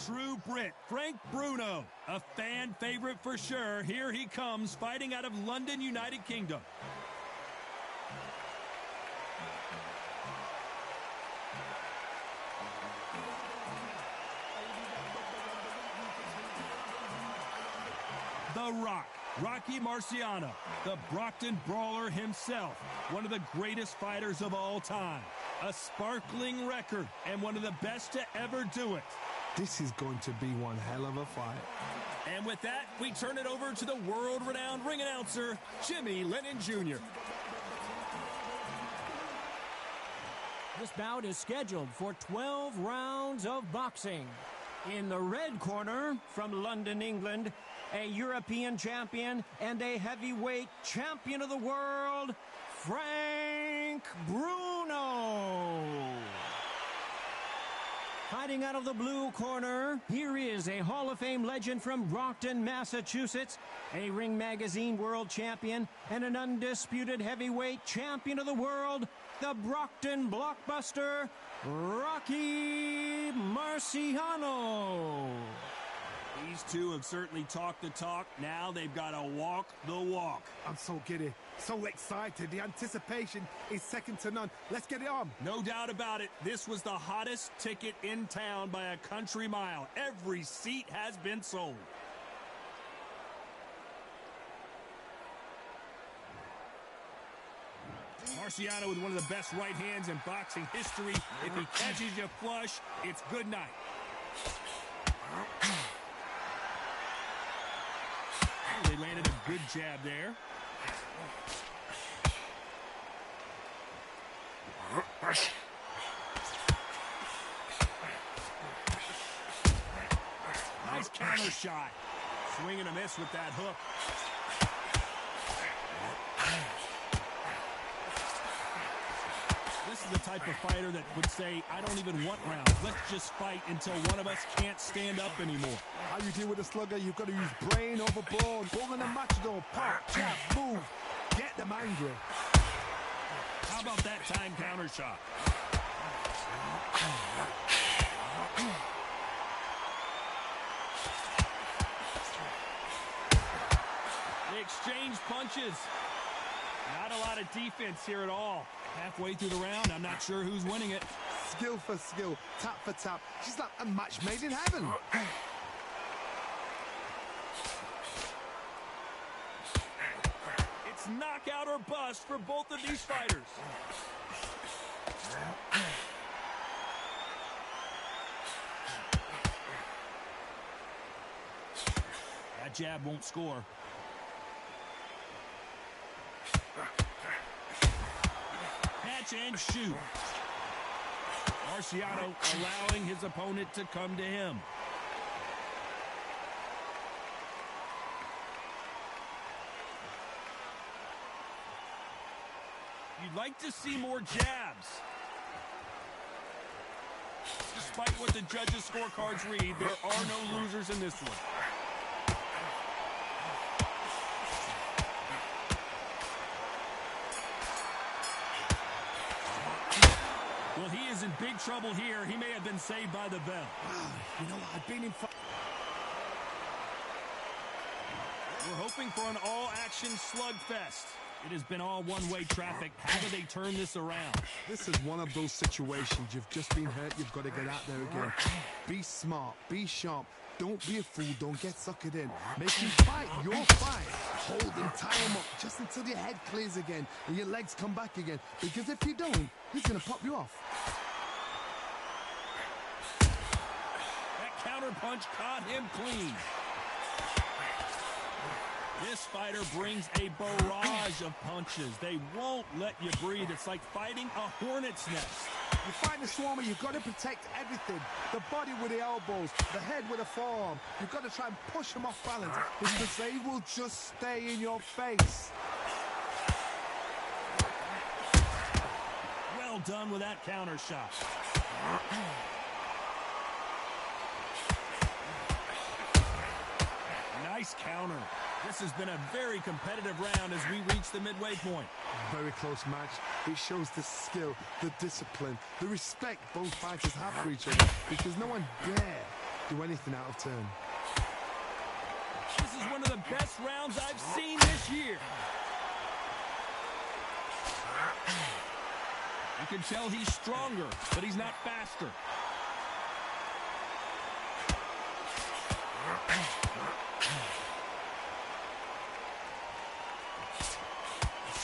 True Brit, Frank Bruno, a fan favorite for sure. Here he comes, fighting out of London, United Kingdom. The Rock, Rocky Marciano, the Brockton Brawler himself, one of the greatest fighters of all time. A sparkling record and one of the best to ever do it. This is going to be one hell of a fight. And with that, we turn it over to the world-renowned ring announcer, Jimmy Lennon Jr. This bout is scheduled for 12 rounds of boxing. In the red corner, from London, England, a European champion and a heavyweight champion of the world, Frank Bruno. Fighting out of the blue corner, here is a Hall of Fame legend from Brockton, Massachusetts, a Ring Magazine world champion, and an undisputed heavyweight champion of the world, the Brockton blockbuster, Rocky Marciano. These two have certainly talked the talk. Now they've got to walk the walk. I'm so giddy, so excited. The anticipation is second to none. Let's get it on. No doubt about it. This was the hottest ticket in town by a country mile. Every seat has been sold. Marciano with one of the best right hands in boxing history. If he catches you flush, it's good night. They landed a good jab there. Nice counter shot. Swing and a miss with that hook. This is the type of fighter that would say, I don't even want rounds. Let's just fight until one of us can't stand up anymore. How you deal with a slugger, you've got to use brain over bone. Ball in the matador, pop, jab, move. Get them angry. How about that time counter shot? They exchange punches. Not a lot of defense here at all. Halfway through the round, I'm not sure who's winning it. Skill for skill, tap for tap. She's like a match made in heaven. It's knockout or bust for both of these fighters. That jab won't score. Catch and shoot. Marciano allowing his opponent to come to him. You'd like to see more jabs. Despite what the judges' scorecards read, there are no losers in this one. Well, he is in big trouble here. He may have been saved by the bell. You know what? I've been in... We're hoping for an all-action slugfest. It has been all one-way traffic. How do they turn this around? This is one of those situations. You've just been hurt. You've got to get out there again. Be smart. Be sharp. Don't be a fool. Don't get suckered in. Make him fight your fight. Hold him, tie him up just until your head clears again and your legs come back again. Because if you don't, he's going to pop you off. That counter punch caught him clean. This fighter brings a barrage of punches. They won't let you breathe. It's like fighting a hornet's nest. You fight the swarmer, you've got to protect everything. The body with the elbows, the head with the forearm. You've got to try and push them off balance because they will just stay in your face. Well done with that counter shot. Nice counter. This has been a very competitive round as we reach the midway point. Very close match. It shows the skill, the discipline, the respect both fighters have for each other because no one dare do anything out of turn. This is one of the best rounds I've seen this year. You can tell he's stronger, but he's not faster.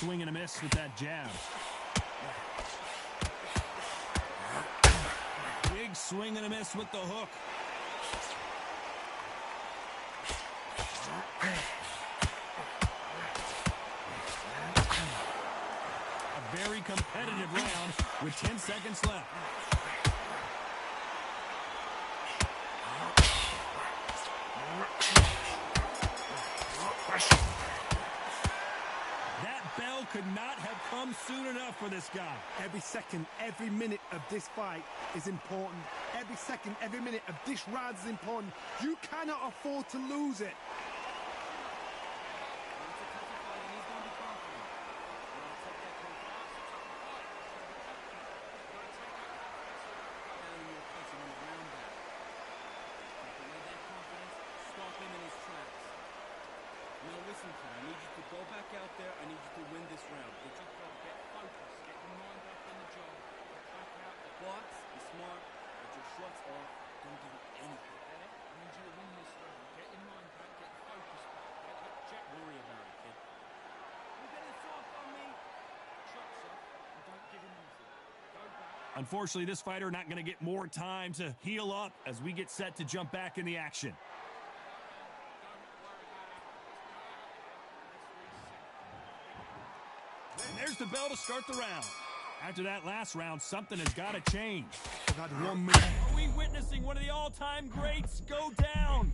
Swing and a miss with that jab. Big swing and a miss with the hook. A very competitive round with 10 seconds left. could not have come soon enough for this guy. Every second, every minute of this fight is important. Every second, every minute of this round is important. You cannot afford to lose it. Listen, I need you to go back out there. I need you to win this round. Get your thought, get focused, get your mind up on the job. Get back out the box, be smart, get your shots off. Don't give it anything. I need you to win this round. Get your mind back, get your focus back. Don't worry about it, kid. You're getting soft on me. Shots off and don't give him anything. Go back. Unfortunately, this fighter not going to get more time to heal up as we get set to jump back in the action. And there's the bell to start the round. After that last round, something has got to change. I've had 1 minute. Are we witnessing one of the all-time greats go down?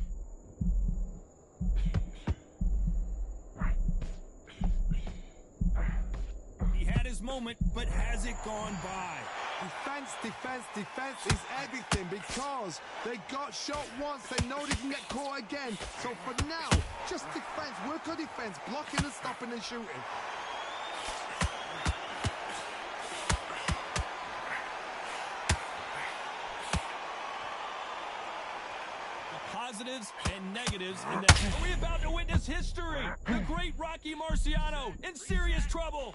He had his moment, but has it gone by? Defense, defense, defense is everything because they got shot once. They know they can get caught again. So for now, just defense. Work on defense. Blocking and stopping and shooting. Positives and negatives in that. Are we about to witness history? The great Rocky Marciano in serious trouble.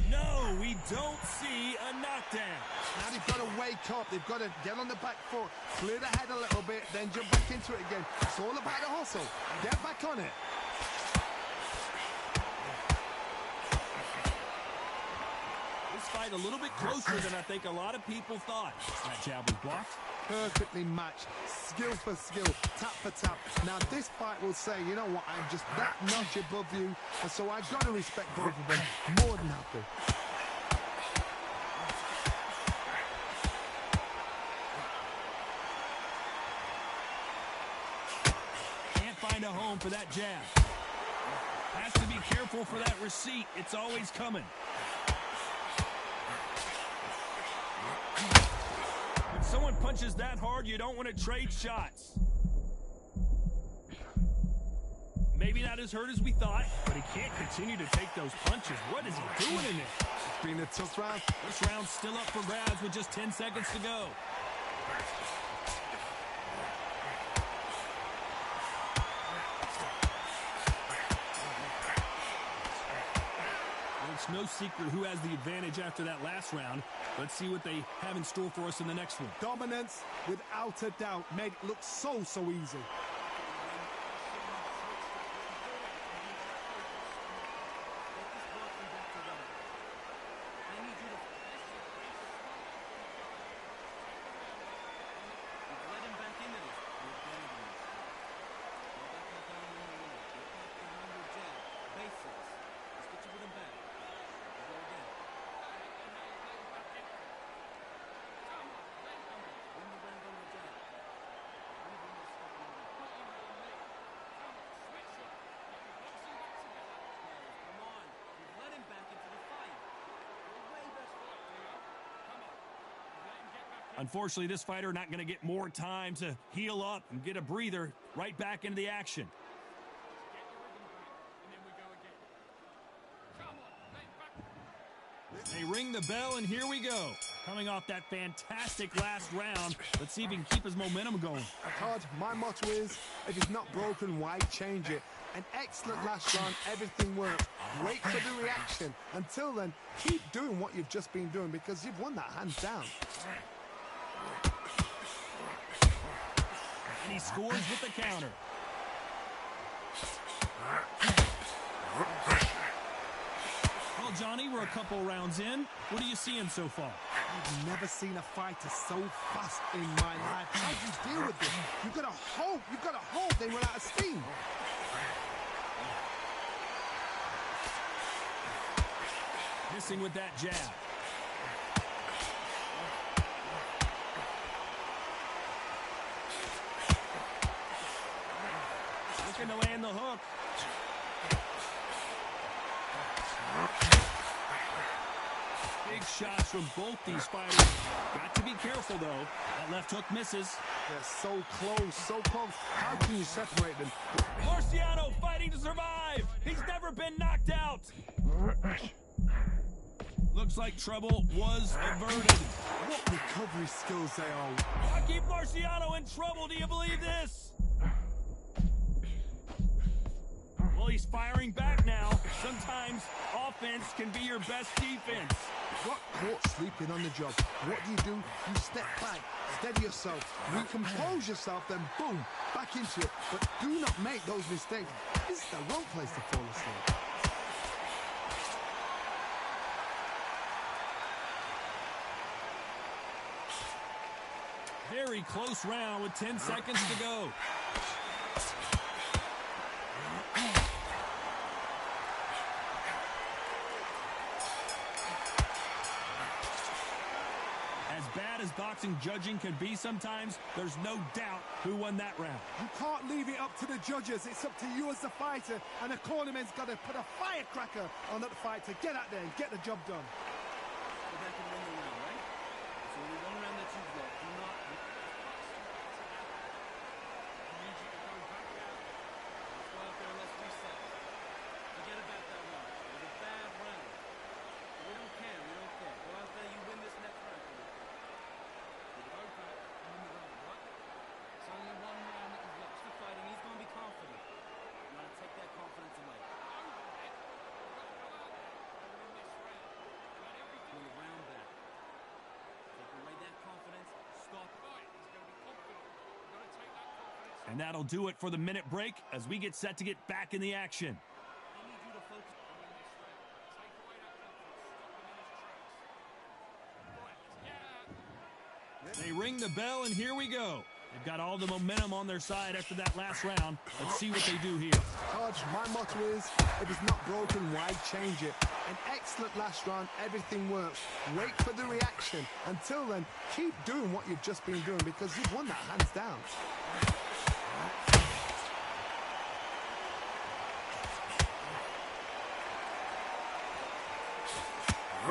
No, we don't see a knockdown. Now they've got to wake up. They've got to get on the back foot, clear the head a little bit, then jump back into it again. It's all about the hustle. Get back on it. This fight a little bit closer than I think a lot of people thought. That jab was blocked. Perfectly matched, skill for skill, tap for tap. Now this fight will say, you know what, I'm just that notch above you, and so I've got to respect both of them more than happy. Can't find a home for that jab. Has to be careful for that receipt. It's always coming. When someone punches that hard, you don't want to trade shots. Maybe not as hurt as we thought, but he can't continue to take those punches. What is he doing in there? It's been a tough round. This round's still up for grabs with just 10 seconds to go. It's no secret who has the advantage after that last round. Let's see what they have in store for us in the next one. Dominance, without a doubt, made it look so easy. Unfortunately, this fighter not going to get more time to heal up and get a breather right back into the action. They ring the bell, and here we go. Coming off that fantastic last round, let's see if he can keep his momentum going. Todd, my motto is, if it's not broken, why change it? An excellent last round, everything worked. Wait for the reaction. Until then, keep doing what you've just been doing because you've won that hands down. And he scores with the counter. Well, Johnny, we're a couple rounds in. What are you seeing so far? I've never seen a fighter so fast in my life. How do you deal with this? You've got to hope they run out of steam. Missing with that jab. Looking to land the hook. Big shots from both these fighters. Got to be careful, though. That left hook misses. They're so close, so close. How can you separate them? Marciano fighting to survive. He's never been knocked out. Looks like trouble was averted. What recovery skills they are. Rocky Marciano in trouble. Do you believe this? Well, he's firing back now. Sometimes offense can be your best defense. Got caught sleeping on the job. What do? You step back, steady yourself, recompose yourself, then boom, back into it. But do not make those mistakes. This is the wrong place to fall asleep. Very close round with 10 seconds to go. As bad as boxing judging can be sometimes, there's no doubt who won that round. You can't leave it up to the judges. It's up to you as the fighter, and the cornerman's got to put a firecracker on that fight to get out there and get the job done. Go back and win the round, right? So only one round that you've lost. Do not. Let's go out there and let's reset. Forget about that round. It was a bad round. We don't care. We don't care. Go out there. You win this next round. It's only one round that you've lost the fight, and he's going to be confident. You want to take that confidence away. Win the round back. Take away that confidence. Stop the fight. He's going to be confident. You've got to take that confidence. And that'll do it for the minute break as we get set to get back in the action. I need you to focus on this round. Take away that confidence. Stop him in his tracks. They ring the bell, and here we go. They've got all the momentum on their side after that last round. Let's see what they do here. Hodge, my motto is, if it's not broken, why change it? An excellent last round, everything works. Wait for the reaction. Until then, keep doing what you've just been doing because you've won that hands down.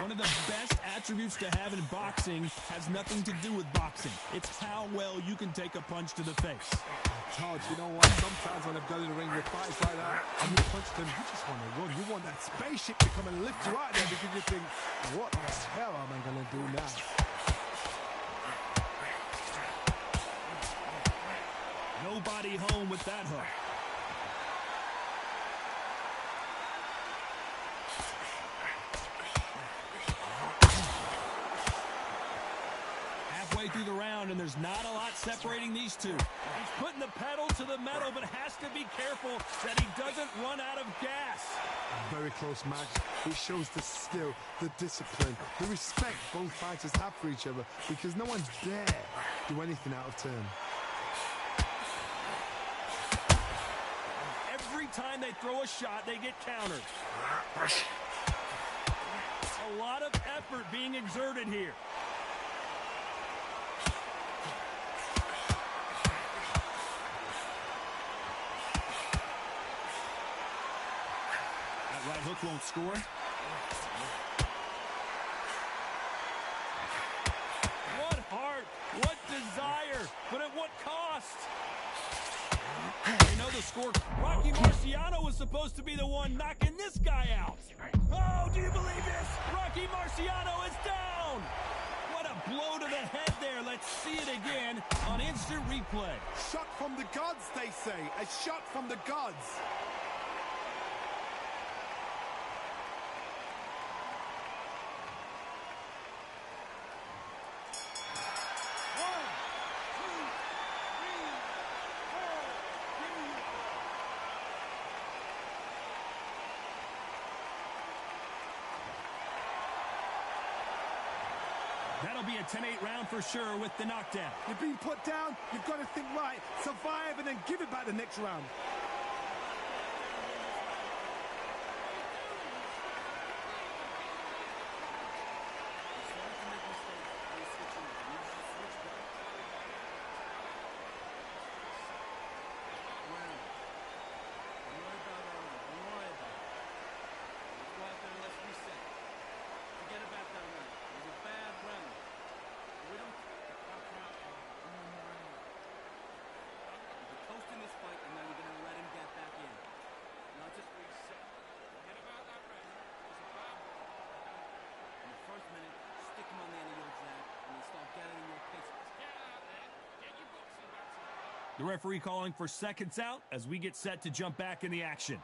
One of the best attributes to have in boxing has nothing to do with boxing. It's how well you can take a punch to the face. Todd, you know what? Sometimes when I've gone in the ring with fights like that, and you punch them, you just want to run. You want that spaceship to come and lift you out there because you think, what the hell am I going to do now? Nobody home with that hook. Halfway through the round, and there's not a lot separating these two. He's putting the pedal to the metal, but has to be careful that he doesn't run out of gas. Very close match. It shows the skill, the discipline, the respect both fighters have for each other because no one dare do anything out of turn. Every time they throw a shot, they get countered. A lot of effort being exerted here. That right hook won't score. What heart, what desire, but at what cost? You know the score. Rocky Marciano was supposed to be the one knocking this guy out. Oh, do you believe this? Rocky Marciano is down. What a blow to the head there. Let's see it again on instant replay. Shot from the gods, they say. A shot from the gods. That'll be a 10-8 round for sure with the knockdown. You've been put down, you've got to think right, survive and then give it back the next round. The referee calling for seconds out as we get set to jump back in the action.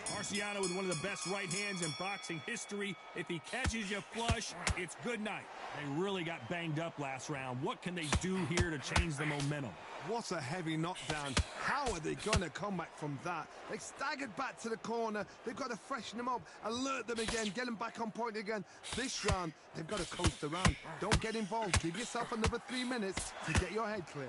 Marciano with one of the best right hands in boxing history. If he catches you flush, it's good night. They really got banged up last round. What can they do here to change the momentum? What a heavy knockdown. How are they going to come back from that? They staggered back to the corner. They've got to freshen them up, alert them again, get them back on point again. This round, they've got to coast around. Don't get involved. Give yourself another 3 minutes to get your head clear.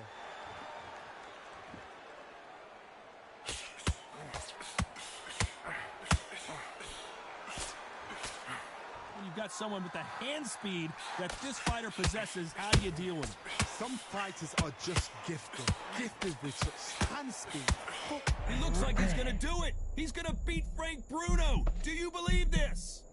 You've got someone with the hand speed that this fighter possesses. How do you deal with it? Some fighters are just gifted with such hand speed. He looks like he's going to do it. He's going to beat Frank Bruno. Do you believe this?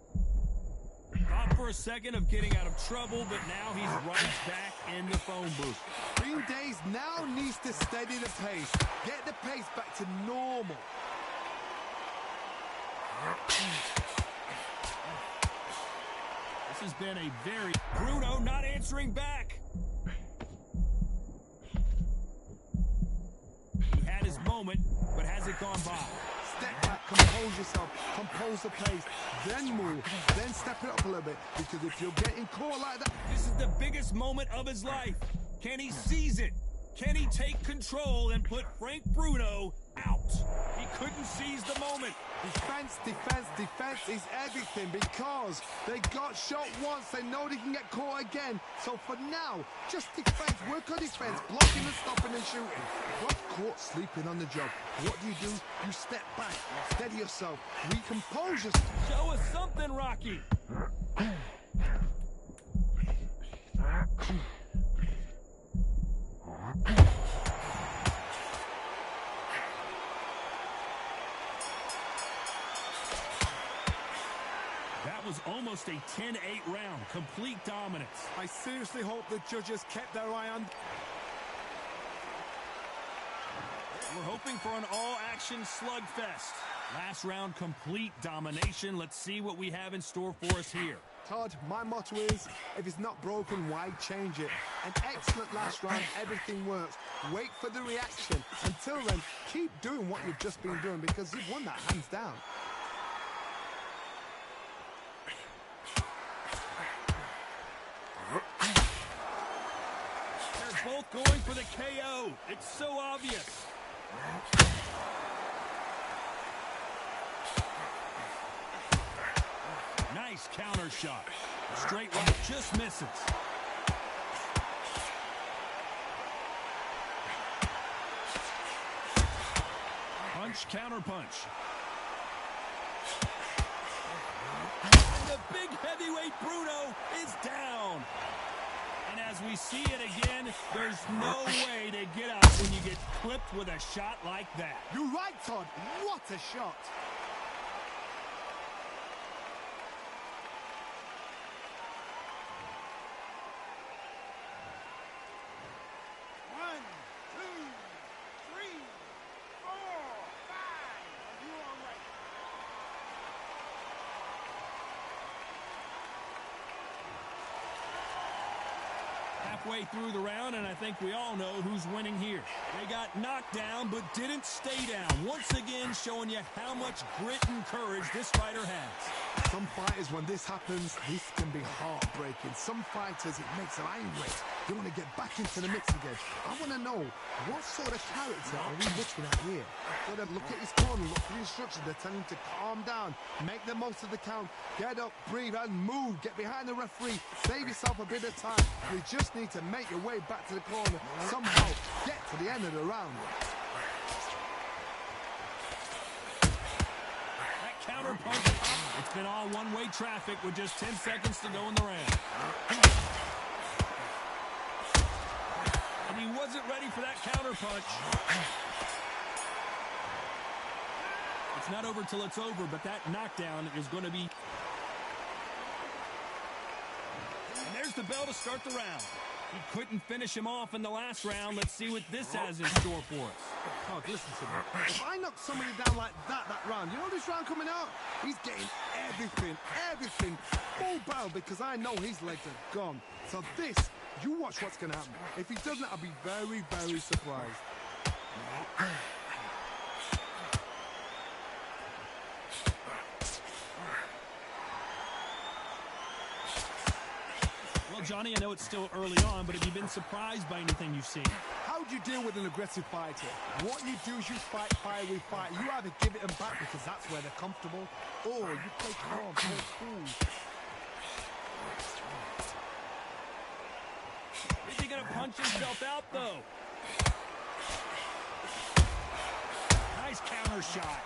Thought for a second of getting out of trouble, but now he's right back in the phone booth. Green Days now needs to steady the pace. Get the pace back to normal. This has been a very... Bruno not answering back. He had his moment, but has it gone by? Step back, compose yourself, compose the pace, then move, then step it up a little bit, because if you're getting caught like that... This is the biggest moment of his life. Can he seize it? Can he take control and put Frank Bruno out? He couldn't seize the moment. Defense, defense, defense is everything, because they got shot once, they know they can get caught again. So for now, just defense, work on defense, blocking and stopping and shooting. Got caught sleeping on the job. What do? You step back, steady yourself, recompose yourself. Show us something, Rocky. That was almost a 10-8 round, complete dominance. I seriously hope the judges kept their eye on... We're hoping for an all-action slugfest. Last round, complete domination. Let's see what we have in store for us here. Todd, my motto is, if it's not broken, why change it? An excellent last round, everything works. Wait for the reaction. Until then, keep doing what you've just been doing, because you've won that hands down. They're both going for the KO. It's so obvious. Nice counter shot. Straight right just misses. Punch, counter punch. And the big heavyweight Bruno is down. And as we see it again, there's no way to get up when you get clipped with a shot like that. You're right, Todd. What a shot. Halfway through the round, and I think we all know who's winning here. They got knocked down, but didn't stay down. Once again, showing you how much grit and courage this fighter has. Some fighters, when this happens, this can be heartbreaking. Some fighters, it makes them angry. They want to get back into the mix again. I want to know, what sort of character are we looking at here? Got to look at his corner, look for the instructions. They're telling him to calm down, make the most of the count, get up, breathe, and move. Get behind the referee, save yourself a bit of time. You just need to make your way back to the corner, somehow get to the end of the round. That counter punch, it's been all one-way traffic with just 10 seconds to go in the round. And he wasn't ready for that counter punch. It's not over till it's over, but that knockdown is going to be... And there's the bell to start the round. He couldn't finish him off in the last round. Let's see what this has in store for us. Oh, listen to me. If I knock somebody down like that round, you know this round coming out? He's getting everything full barrel because I know his legs are gone. So this, you watch what's going to happen. If he doesn't, I'll be very, very surprised. Well, Johnny, I know it's still early on, but have you been surprised by anything you've seen? How do you deal with an aggressive fighter? What you do is you fight fire with fight. You either give it them back because that's where they're comfortable, or you play calm, play cool. Is he going to punch himself out, though? Nice counter shot.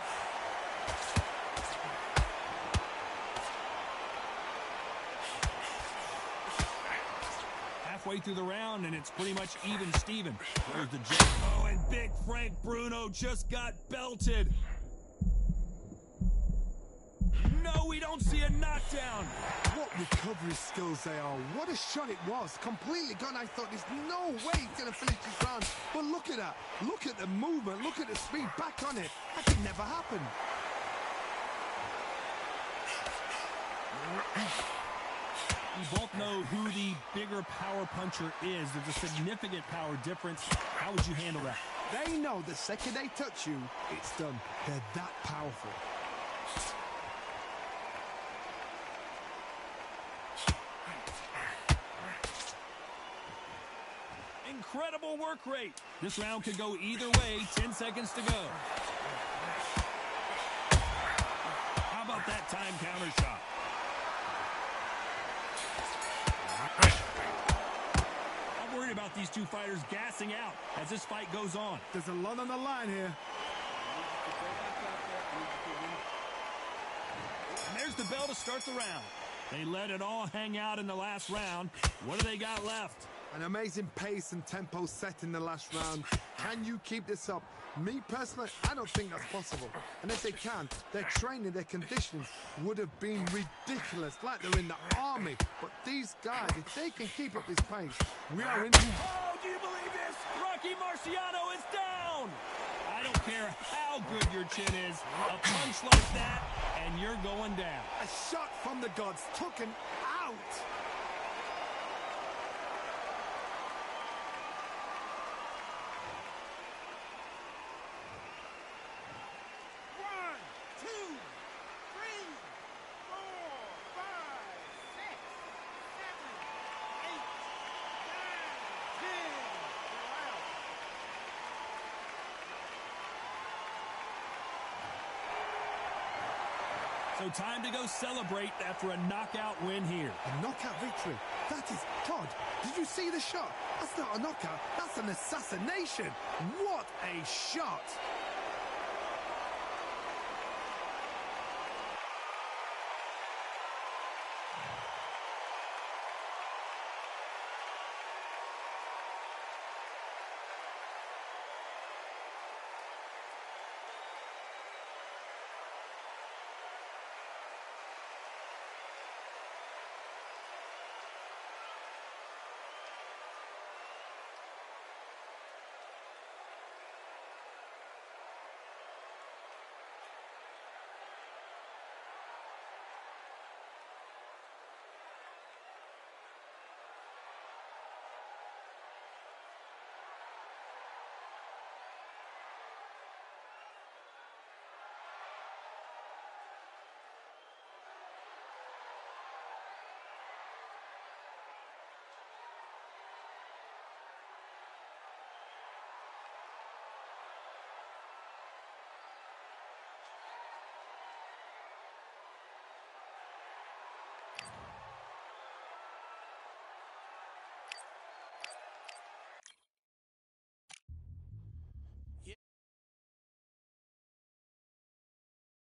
Halfway through the round, and it's pretty much even Steven. There's the jab. Oh, and big Frank Bruno just got belted. No, we don't see a knockdown. What recovery skills they are. What a shot it was. Completely gone. I thought there's no way he's going to finish this round. But look at that. Look at the movement. Look at the speed. Back on it. That could never happen. We both know who the bigger power puncher is. There's a significant power difference. How would you handle that? They know the second they touch you, it's done. They're that powerful. Incredible work rate. This round could go either way. 10 seconds to go. How about that time counter shot? I'm worried about these two fighters gassing out as this fight goes on. There's a lot on the line here. And there's the bell to start the round. They let it all hang out in the last round. What do they got left? An amazing pace and tempo set in the last round. Can you keep this up? Me personally, I don't think that's possible. And if they can, their training, their conditioning would have been ridiculous, like they're in the army. But these guys, if they can keep up this pace, we are in. Oh, do you believe this? Rocky Marciano is down. I don't care how good your chin is. A punch like that, and you're going down. A shot from the gods took him out. So time to go celebrate after a knockout win here. A knockout victory. That is Todd. Did you see the shot? That's not a knockout. That's an assassination. What a shot.